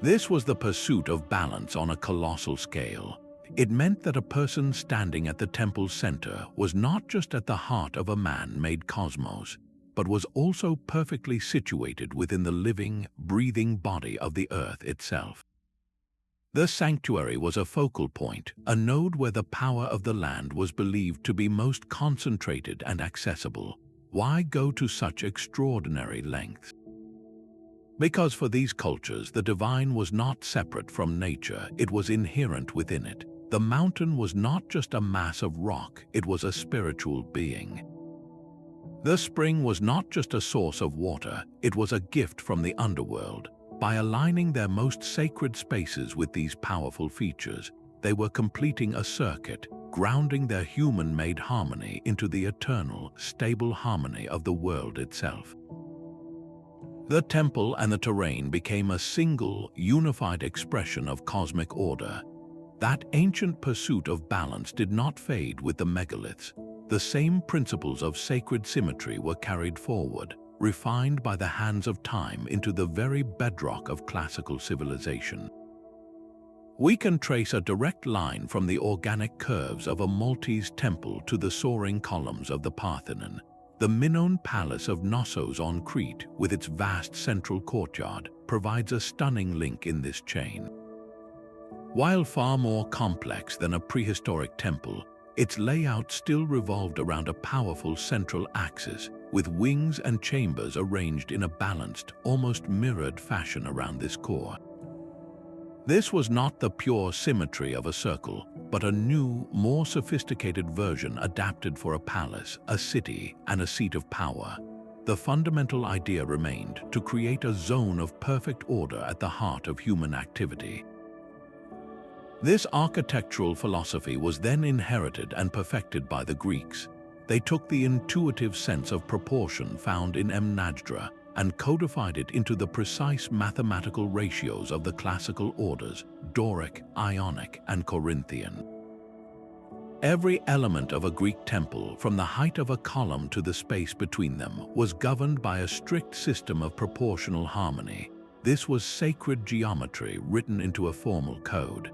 This was the pursuit of balance on a colossal scale. It meant that a person standing at the temple's center was not just at the heart of a man-made cosmos, but was also perfectly situated within the living, breathing body of the earth itself. The sanctuary was a focal point, a node where the power of the land was believed to be most concentrated and accessible. Why go to such extraordinary lengths? Because for these cultures, the divine was not separate from nature, it was inherent within it. The mountain was not just a mass of rock, it was a spiritual being. The spring was not just a source of water, it was a gift from the underworld. By aligning their most sacred spaces with these powerful features, they were completing a circuit, grounding their human-made harmony into the eternal, stable harmony of the world itself. The temple and the terrain became a single, unified expression of cosmic order. That ancient pursuit of balance did not fade with the megaliths. The same principles of sacred symmetry were carried forward, refined by the hands of time into the very bedrock of classical civilization. We can trace a direct line from the organic curves of a Maltese temple to the soaring columns of the Parthenon. The Minoan Palace of Knossos on Crete, with its vast central courtyard, provides a stunning link in this chain. While far more complex than a prehistoric temple, its layout still revolved around a powerful central axis, with wings and chambers arranged in a balanced, almost mirrored fashion around this core. This was not the pure symmetry of a circle, but a new, more sophisticated version adapted for a palace, a city, and a seat of power. The fundamental idea remained to create a zone of perfect order at the heart of human activity. This architectural philosophy was then inherited and perfected by the Greeks. They took the intuitive sense of proportion found in Mnajdra and codified it into the precise mathematical ratios of the classical orders, Doric, Ionic, and Corinthian. Every element of a Greek temple, from the height of a column to the space between them, was governed by a strict system of proportional harmony. This was sacred geometry written into a formal code.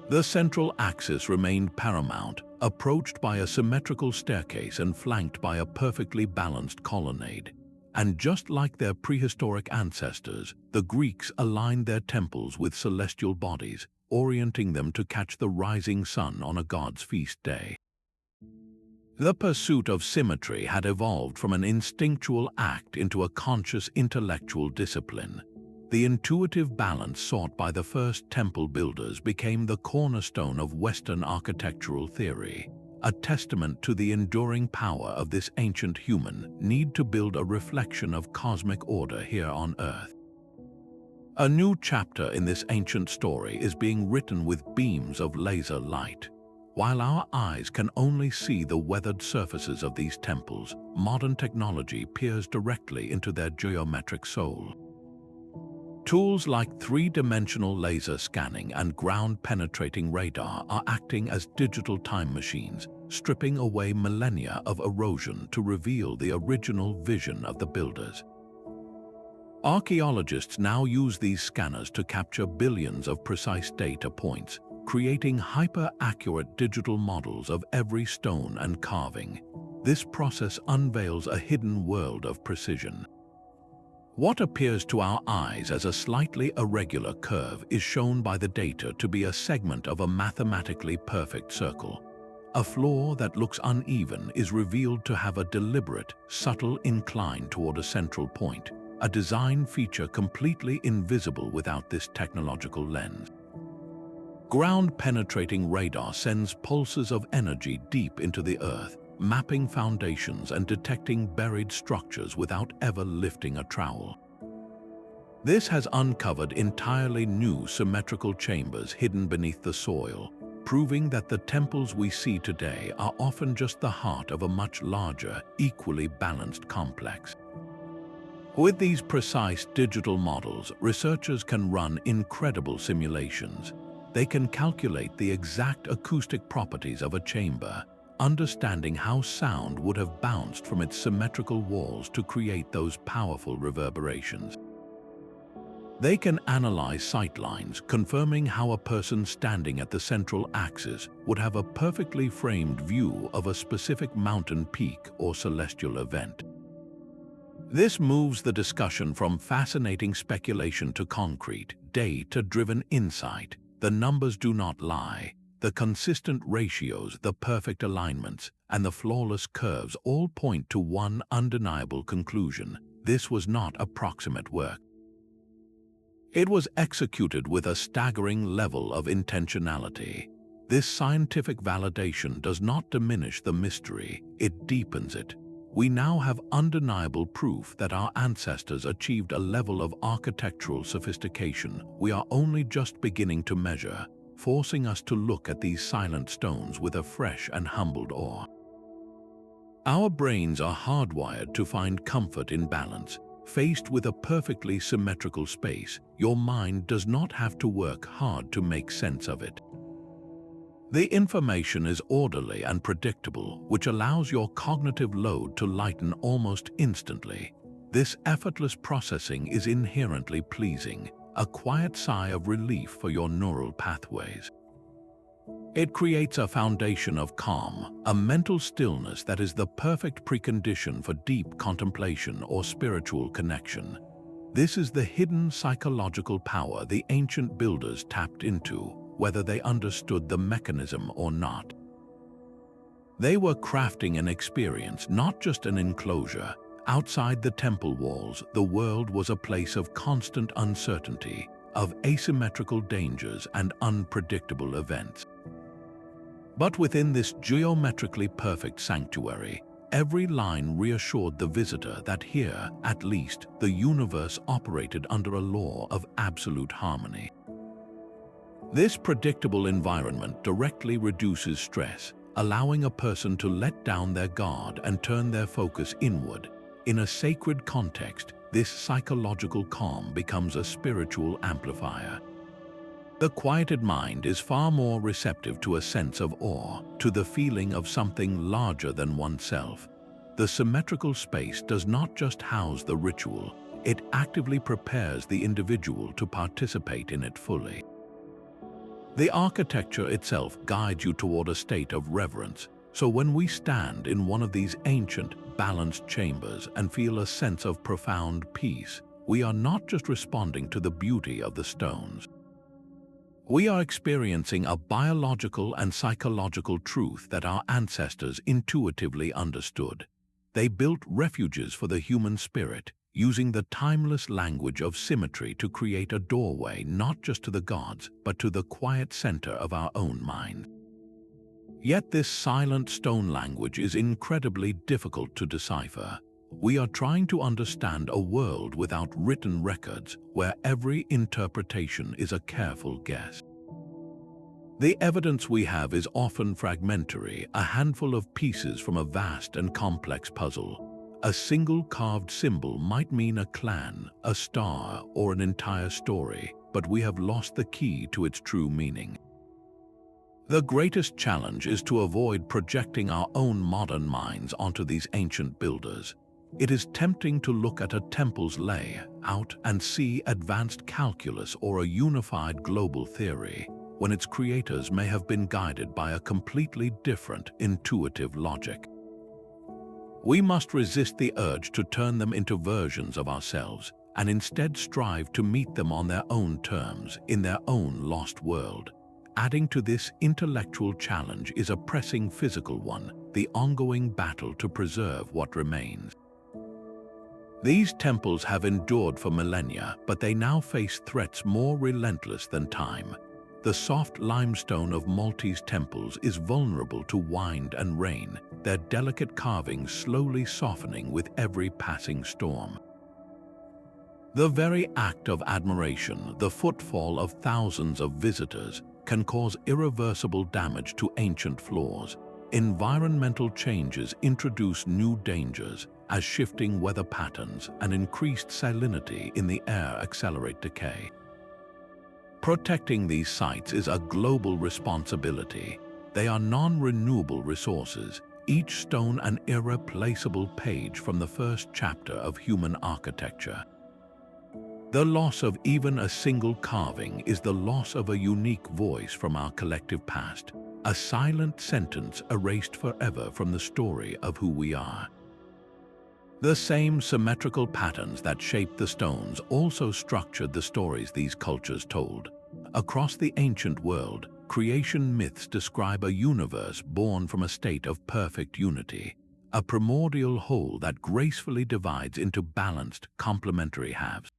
The central axis remained paramount, approached by a symmetrical staircase and flanked by a perfectly balanced colonnade. And just like their prehistoric ancestors, the Greeks aligned their temples with celestial bodies, orienting them to catch the rising sun on a god's feast day. The pursuit of symmetry had evolved from an instinctual act into a conscious intellectual discipline. The intuitive balance sought by the first temple builders became the cornerstone of Western architectural theory, a testament to the enduring power of this ancient human need to build a reflection of cosmic order here on Earth. A new chapter in this ancient story is being written with beams of laser light. While our eyes can only see the weathered surfaces of these temples, modern technology peers directly into their geometric soul. Tools like three-dimensional laser scanning and ground-penetrating radar are acting as digital time machines, stripping away millennia of erosion to reveal the original vision of the builders. Archaeologists now use these scanners to capture billions of precise data points, creating hyper-accurate digital models of every stone and carving. This process unveils a hidden world of precision. What appears to our eyes as a slightly irregular curve is shown by the data to be a segment of a mathematically perfect circle. A flaw that looks uneven is revealed to have a deliberate, subtle incline toward a central point, a design feature completely invisible without this technological lens. Ground-penetrating radar sends pulses of energy deep into the Earth, mapping foundations and detecting buried structures without ever lifting a trowel. This has uncovered entirely new symmetrical chambers hidden beneath the soil, proving that the temples we see today are often just the heart of a much larger, equally balanced complex. With these precise digital models, researchers can run incredible simulations. They can calculate the exact acoustic properties of a chamber, understanding how sound would have bounced from its symmetrical walls to create those powerful reverberations. They can analyze sightlines, confirming how a person standing at the central axis would have a perfectly framed view of a specific mountain peak or celestial event. This moves the discussion from fascinating speculation to concrete, data-driven insight. The numbers do not lie. The consistent ratios, the perfect alignments, and the flawless curves all point to one undeniable conclusion. This was not approximate work. It was executed with a staggering level of intentionality. This scientific validation does not diminish the mystery, it deepens it. We now have undeniable proof that our ancestors achieved a level of architectural sophistication we are only just beginning to measure, forcing us to look at these silent stones with a fresh and humbled awe. Our brains are hardwired to find comfort in balance. Faced with a perfectly symmetrical space, your mind does not have to work hard to make sense of it. The information is orderly and predictable, which allows your cognitive load to lighten almost instantly. This effortless processing is inherently pleasing, a quiet sigh of relief for your neural pathways. It creates a foundation of calm, a mental stillness that is the perfect precondition for deep contemplation or spiritual connection. This is the hidden psychological power the ancient builders tapped into, whether they understood the mechanism or not. They were crafting an experience, not just an enclosure. Outside the temple walls, the world was a place of constant uncertainty, of asymmetrical dangers and unpredictable events. But within this geometrically perfect sanctuary, every line reassured the visitor that here, at least, the universe operated under a law of absolute harmony. This predictable environment directly reduces stress, allowing a person to let down their guard and turn their focus inward. In a sacred context, this psychological calm becomes a spiritual amplifier. The quieted mind is far more receptive to a sense of awe, to the feeling of something larger than oneself. The symmetrical space does not just house the ritual, it actively prepares the individual to participate in it fully. The architecture itself guides you toward a state of reverence, so when we stand in one of these ancient, balanced chambers and feel a sense of profound peace, we are not just responding to the beauty of the stones. We are experiencing a biological and psychological truth that our ancestors intuitively understood. They built refuges for the human spirit, using the timeless language of symmetry to create a doorway not just to the gods, but to the quiet center of our own mind. Yet this silent stone language is incredibly difficult to decipher. We are trying to understand a world without written records, where every interpretation is a careful guess. The evidence we have is often fragmentary, a handful of pieces from a vast and complex puzzle. A single carved symbol might mean a clan, a star, or an entire story, but we have lost the key to its true meaning. The greatest challenge is to avoid projecting our own modern minds onto these ancient builders. It is tempting to look at a temple's layout and see advanced calculus or a unified global theory, when its creators may have been guided by a completely different intuitive logic. We must resist the urge to turn them into versions of ourselves, and instead strive to meet them on their own terms, in their own lost world. Adding to this intellectual challenge is a pressing physical one, the ongoing battle to preserve what remains. These temples have endured for millennia, but they now face threats more relentless than time. The soft limestone of Maltese temples is vulnerable to wind and rain, their delicate carvings slowly softening with every passing storm. The very act of admiration, the footfall of thousands of visitors, can cause irreversible damage to ancient floors. Environmental changes introduce new dangers, as shifting weather patterns and increased salinity in the air accelerate decay. Protecting these sites is a global responsibility. They are non-renewable resources, each stone an irreplaceable page from the first chapter of human architecture. The loss of even a single carving is the loss of a unique voice from our collective past, a silent sentence erased forever from the story of who we are. The same symmetrical patterns that shaped the stones also structured the stories these cultures told. Across the ancient world, creation myths describe a universe born from a state of perfect unity, a primordial whole that gracefully divides into balanced, complementary halves.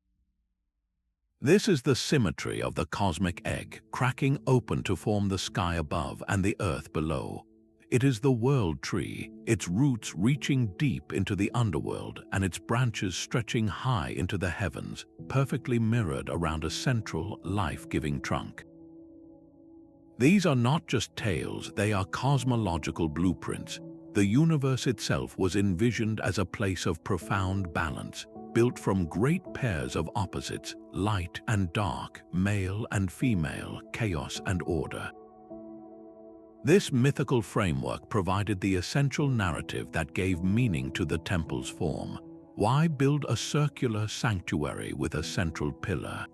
This is the symmetry of the cosmic egg, cracking open to form the sky above and the earth below. It is the world tree, its roots reaching deep into the underworld and its branches stretching high into the heavens, perfectly mirrored around a central, life-giving trunk. These are not just tales, they are cosmological blueprints. The universe itself was envisioned as a place of profound balance, built from great pairs of opposites, light and dark, male and female, chaos and order. This mythical framework provided the essential narrative that gave meaning to the temple's form. Why build a circular sanctuary with a central pillar?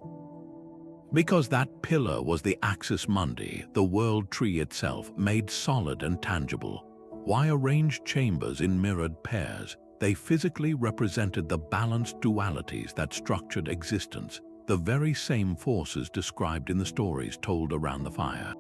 Because that pillar was the axis mundi, the world tree itself, made solid and tangible. Why arrange chambers in mirrored pairs? They physically represented the balanced dualities that structured existence, the very same forces described in the stories told around the fire.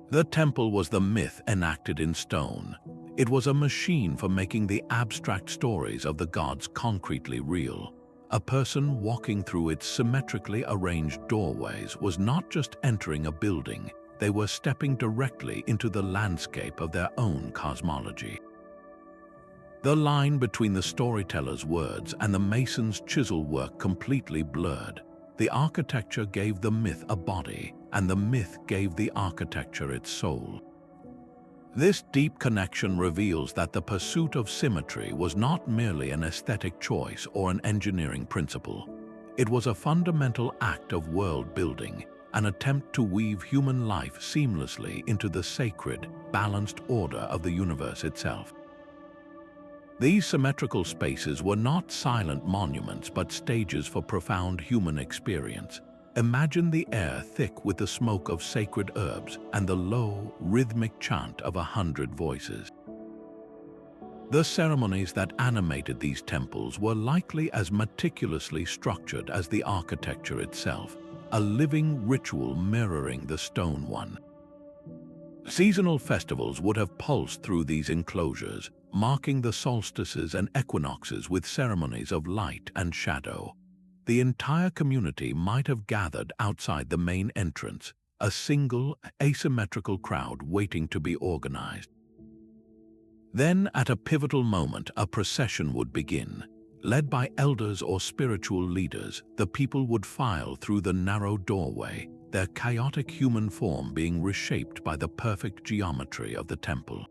The temple was the myth enacted in stone. It was a machine for making the abstract stories of the gods concretely real. A person walking through its symmetrically arranged doorways was not just entering a building, they were stepping directly into the landscape of their own cosmology. The line between the storyteller's words and the mason's chisel work completely blurred. The architecture gave the myth a body, and the myth gave the architecture its soul. This deep connection reveals that the pursuit of symmetry was not merely an aesthetic choice or an engineering principle. It was a fundamental act of world building, an attempt to weave human life seamlessly into the sacred, balanced order of the universe itself. These symmetrical spaces were not silent monuments but stages for profound human experience. Imagine the air thick with the smoke of sacred herbs and the low, rhythmic chant of 100 voices. The ceremonies that animated these temples were likely as meticulously structured as the architecture itself, a living ritual mirroring the stone one. Seasonal festivals would have pulsed through these enclosures, marking the solstices and equinoxes with ceremonies of light and shadow. The entire community might have gathered outside the main entrance, a single, asymmetrical crowd waiting to be organized. Then, at a pivotal moment, a procession would begin. Led by elders or spiritual leaders, the people would file through the narrow doorway, their chaotic human form being reshaped by the perfect geometry of the temple.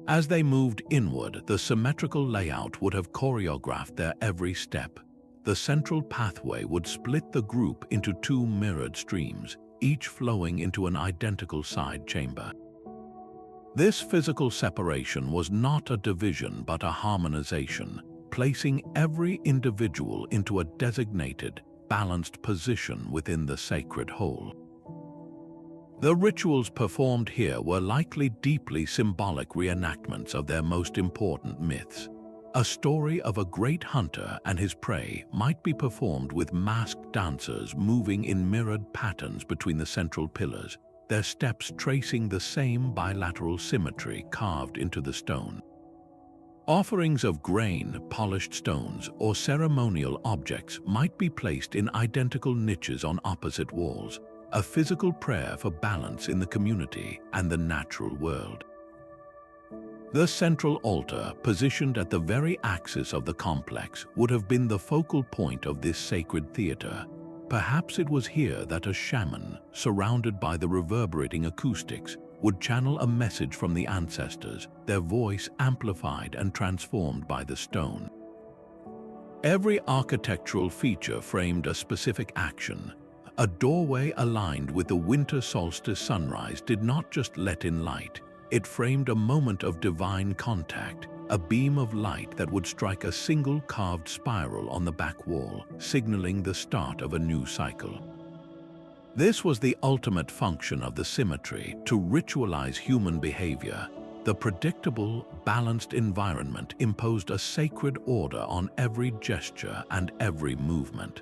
As they moved inward, the symmetrical layout would have choreographed their every step. The central pathway would split the group into two mirrored streams, each flowing into an identical side chamber. This physical separation was not a division but a harmonization, placing every individual into a designated, balanced position within the sacred whole. The rituals performed here were likely deeply symbolic reenactments of their most important myths. A story of a great hunter and his prey might be performed with masked dancers moving in mirrored patterns between the central pillars, their steps tracing the same bilateral symmetry carved into the stone. Offerings of grain, polished stones, or ceremonial objects might be placed in identical niches on opposite walls, a physical prayer for balance in the community and the natural world. The central altar, positioned at the very axis of the complex, would have been the focal point of this sacred theater. Perhaps it was here that a shaman, surrounded by the reverberating acoustics, would channel a message from the ancestors, their voice amplified and transformed by the stone. Every architectural feature framed a specific action. A doorway aligned with the winter solstice sunrise did not just let in light, it framed a moment of divine contact, a beam of light that would strike a single carved spiral on the back wall, signaling the start of a new cycle. This was the ultimate function of the symmetry, to ritualize human behavior. The predictable, balanced environment imposed a sacred order on every gesture and every movement.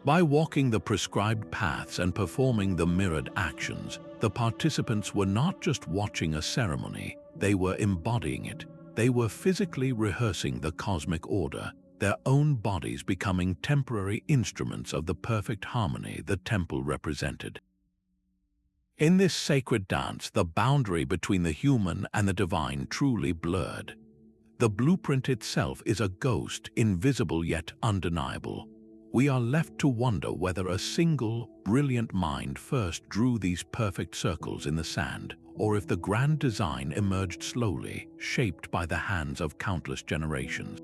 By walking the prescribed paths and performing the mirrored actions, the participants were not just watching a ceremony, they were embodying it. They were physically rehearsing the cosmic order, their own bodies becoming temporary instruments of the perfect harmony the temple represented. In this sacred dance, the boundary between the human and the divine truly blurred. The blueprint itself is a ghost, invisible yet undeniable. We are left to wonder whether a single, brilliant mind first drew these perfect circles in the sand, or if the grand design emerged slowly, shaped by the hands of countless generations.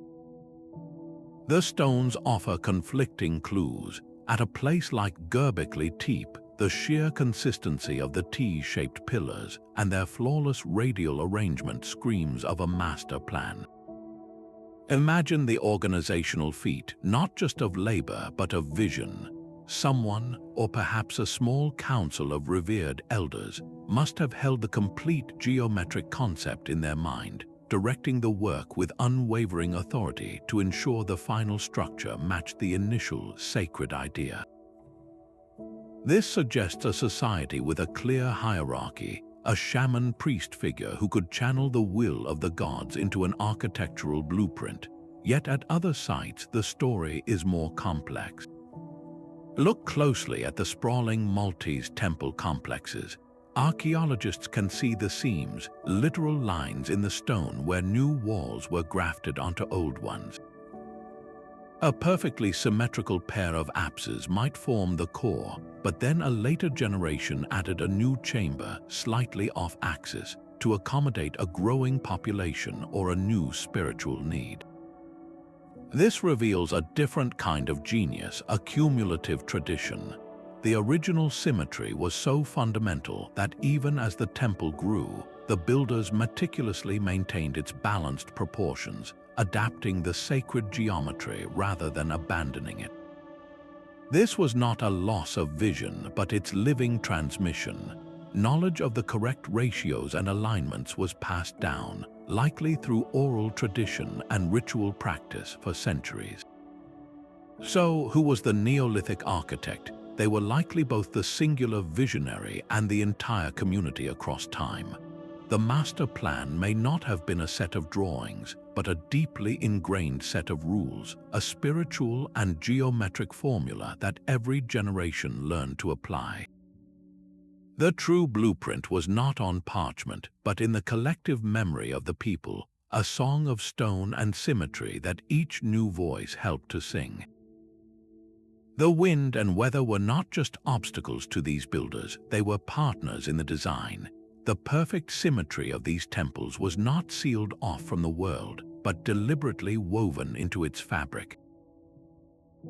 The stones offer conflicting clues. At a place like Göbekli Tepe, the sheer consistency of the T-shaped pillars and their flawless radial arrangement screams of a master plan. Imagine the organizational feat, not just of labor but of vision. Someone, or perhaps a small council of revered elders, must have held the complete geometric concept in their mind, directing the work with unwavering authority to ensure the final structure matched the initial sacred idea. This suggests a society with a clear hierarchy, a shaman priest figure who could channel the will of the gods into an architectural blueprint. Yet at other sites, the story is more complex. Look closely at the sprawling Maltese temple complexes. Archaeologists can see the seams, literal lines in the stone where new walls were grafted onto old ones. A perfectly symmetrical pair of apses might form the core, but then a later generation added a new chamber slightly off axis to accommodate a growing population or a new spiritual need. This reveals a different kind of genius, a cumulative tradition. The original symmetry was so fundamental that even as the temple grew, the builders meticulously maintained its balanced proportions, adapting the sacred geometry rather than abandoning it. This was not a loss of vision, but its living transmission. Knowledge of the correct ratios and alignments was passed down, likely through oral tradition and ritual practice for centuries. So, who was the Neolithic architect? They were likely both the singular visionary and the entire community across time. The master plan may not have been a set of drawings, but a deeply ingrained set of rules, a spiritual and geometric formula that every generation learned to apply. The true blueprint was not on parchment, but in the collective memory of the people, a song of stone and symmetry that each new voice helped to sing. The wind and weather were not just obstacles to these builders, they were partners in the design. The perfect symmetry of these temples was not sealed off from the world, but deliberately woven into its fabric.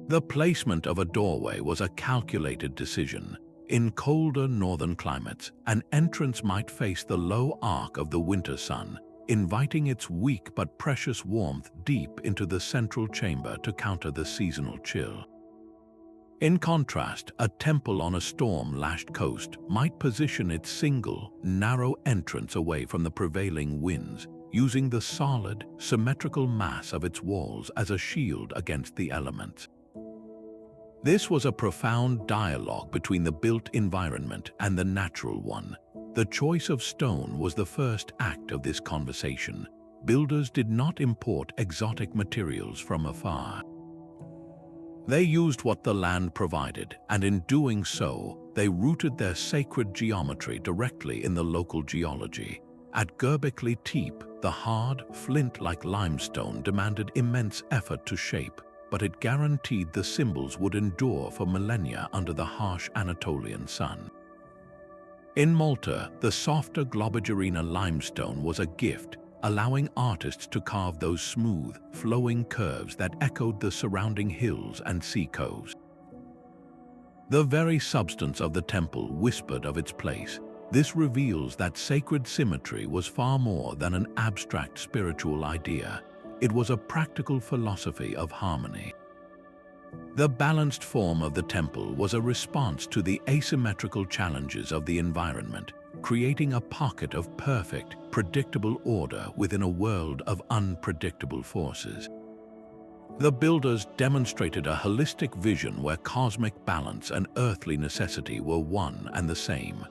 The placement of a doorway was a calculated decision. In colder northern climates, an entrance might face the low arc of the winter sun, inviting its weak but precious warmth deep into the central chamber to counter the seasonal chill. In contrast, a temple on a storm-lashed coast might position its single, narrow entrance away from the prevailing winds, using the solid, symmetrical mass of its walls as a shield against the elements. This was a profound dialogue between the built environment and the natural one. The choice of stone was the first act of this conversation. Builders did not import exotic materials from afar. They used what the land provided, and in doing so, they rooted their sacred geometry directly in the local geology. At Göbekli Tepe, the hard, flint-like limestone demanded immense effort to shape, but it guaranteed the symbols would endure for millennia under the harsh Anatolian sun. In Malta, the softer Globigerina limestone was a gift, allowing artists to carve those smooth, flowing curves that echoed the surrounding hills and sea coves. The very substance of the temple whispered of its place. This reveals that sacred symmetry was far more than an abstract spiritual idea. It was a practical philosophy of harmony. The balanced form of the temple was a response to the asymmetrical challenges of the environment, creating a pocket of perfect, predictable order within a world of unpredictable forces. The builders demonstrated a holistic vision where cosmic balance and earthly necessity were one and the same.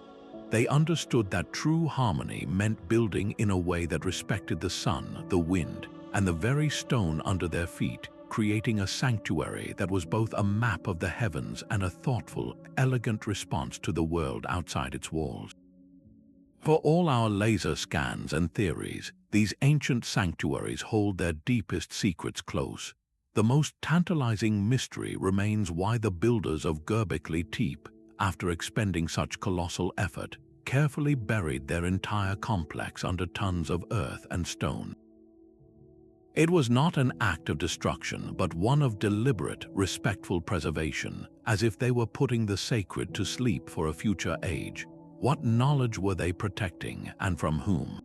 They understood that true harmony meant building in a way that respected the sun, the wind, and the very stone under their feet, creating a sanctuary that was both a map of the heavens and a thoughtful, elegant response to the world outside its walls. For all our laser scans and theories, these ancient sanctuaries hold their deepest secrets close. The most tantalizing mystery remains why the builders of Göbekli Tepe, after expending such colossal effort, carefully buried their entire complex under tons of earth and stone. It was not an act of destruction, but one of deliberate, respectful preservation, as if they were putting the sacred to sleep for a future age. What knowledge were they protecting, and from whom?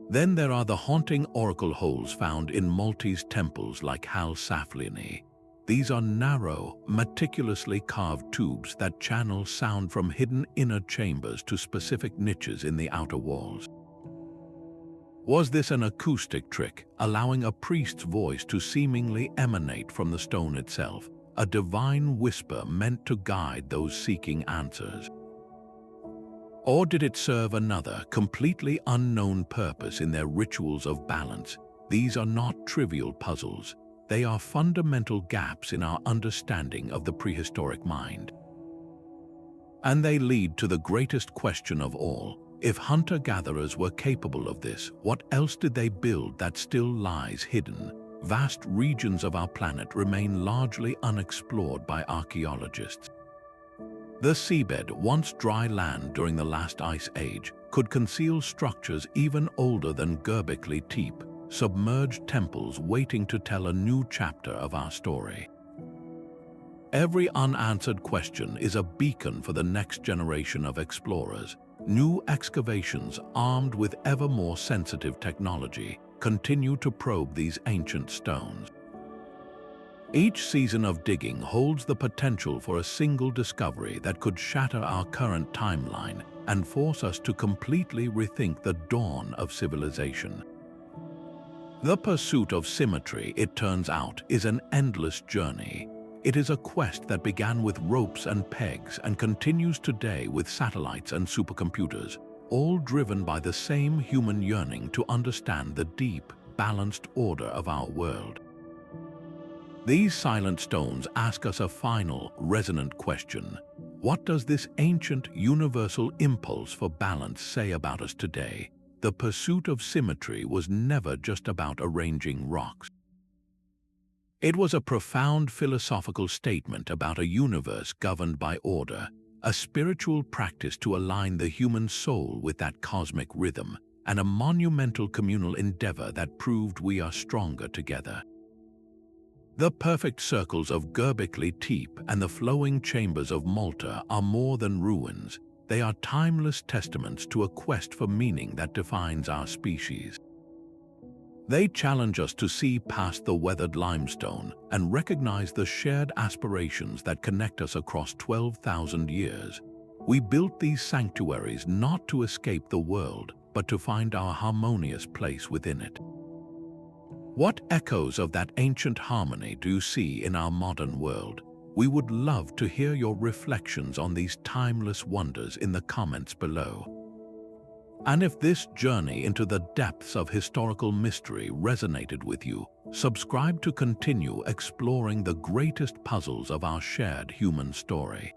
Then there are the haunting oracle holes found in Maltese temples like Hal Saflieni. These are narrow, meticulously carved tubes that channel sound from hidden inner chambers to specific niches in the outer walls. Was this an acoustic trick, allowing a priest's voice to seemingly emanate from the stone itself, a divine whisper meant to guide those seeking answers? Or did it serve another, completely unknown purpose in their rituals of balance? These are not trivial puzzles. They are fundamental gaps in our understanding of the prehistoric mind. And they lead to the greatest question of all. If hunter-gatherers were capable of this, what else did they build that still lies hidden? Vast regions of our planet remain largely unexplored by archaeologists. The seabed, once dry land during the last ice age, could conceal structures even older than Göbekli Tepe, submerged temples waiting to tell a new chapter of our story. Every unanswered question is a beacon for the next generation of explorers. New excavations, armed with ever more sensitive technology, continue to probe these ancient stones. Each season of digging holds the potential for a single discovery that could shatter our current timeline and force us to completely rethink the dawn of civilization. The pursuit of symmetry, it turns out, is an endless journey. It is a quest that began with ropes and pegs and continues today with satellites and supercomputers, all driven by the same human yearning to understand the deep, balanced order of our world. These silent stones ask us a final, resonant question. What does this ancient, universal impulse for balance say about us today? The pursuit of symmetry was never just about arranging rocks. It was a profound philosophical statement about a universe governed by order, a spiritual practice to align the human soul with that cosmic rhythm, and a monumental communal endeavor that proved we are stronger together. The perfect circles of Göbekli Tepe and the flowing chambers of Malta are more than ruins. They are timeless testaments to a quest for meaning that defines our species. They challenge us to see past the weathered limestone and recognize the shared aspirations that connect us across 12,000 years. We built these sanctuaries not to escape the world, but to find our harmonious place within it. What echoes of that ancient harmony do you see in our modern world? We would love to hear your reflections on these timeless wonders in the comments below. And if this journey into the depths of historical mystery resonated with you, subscribe to continue exploring the greatest puzzles of our shared human story.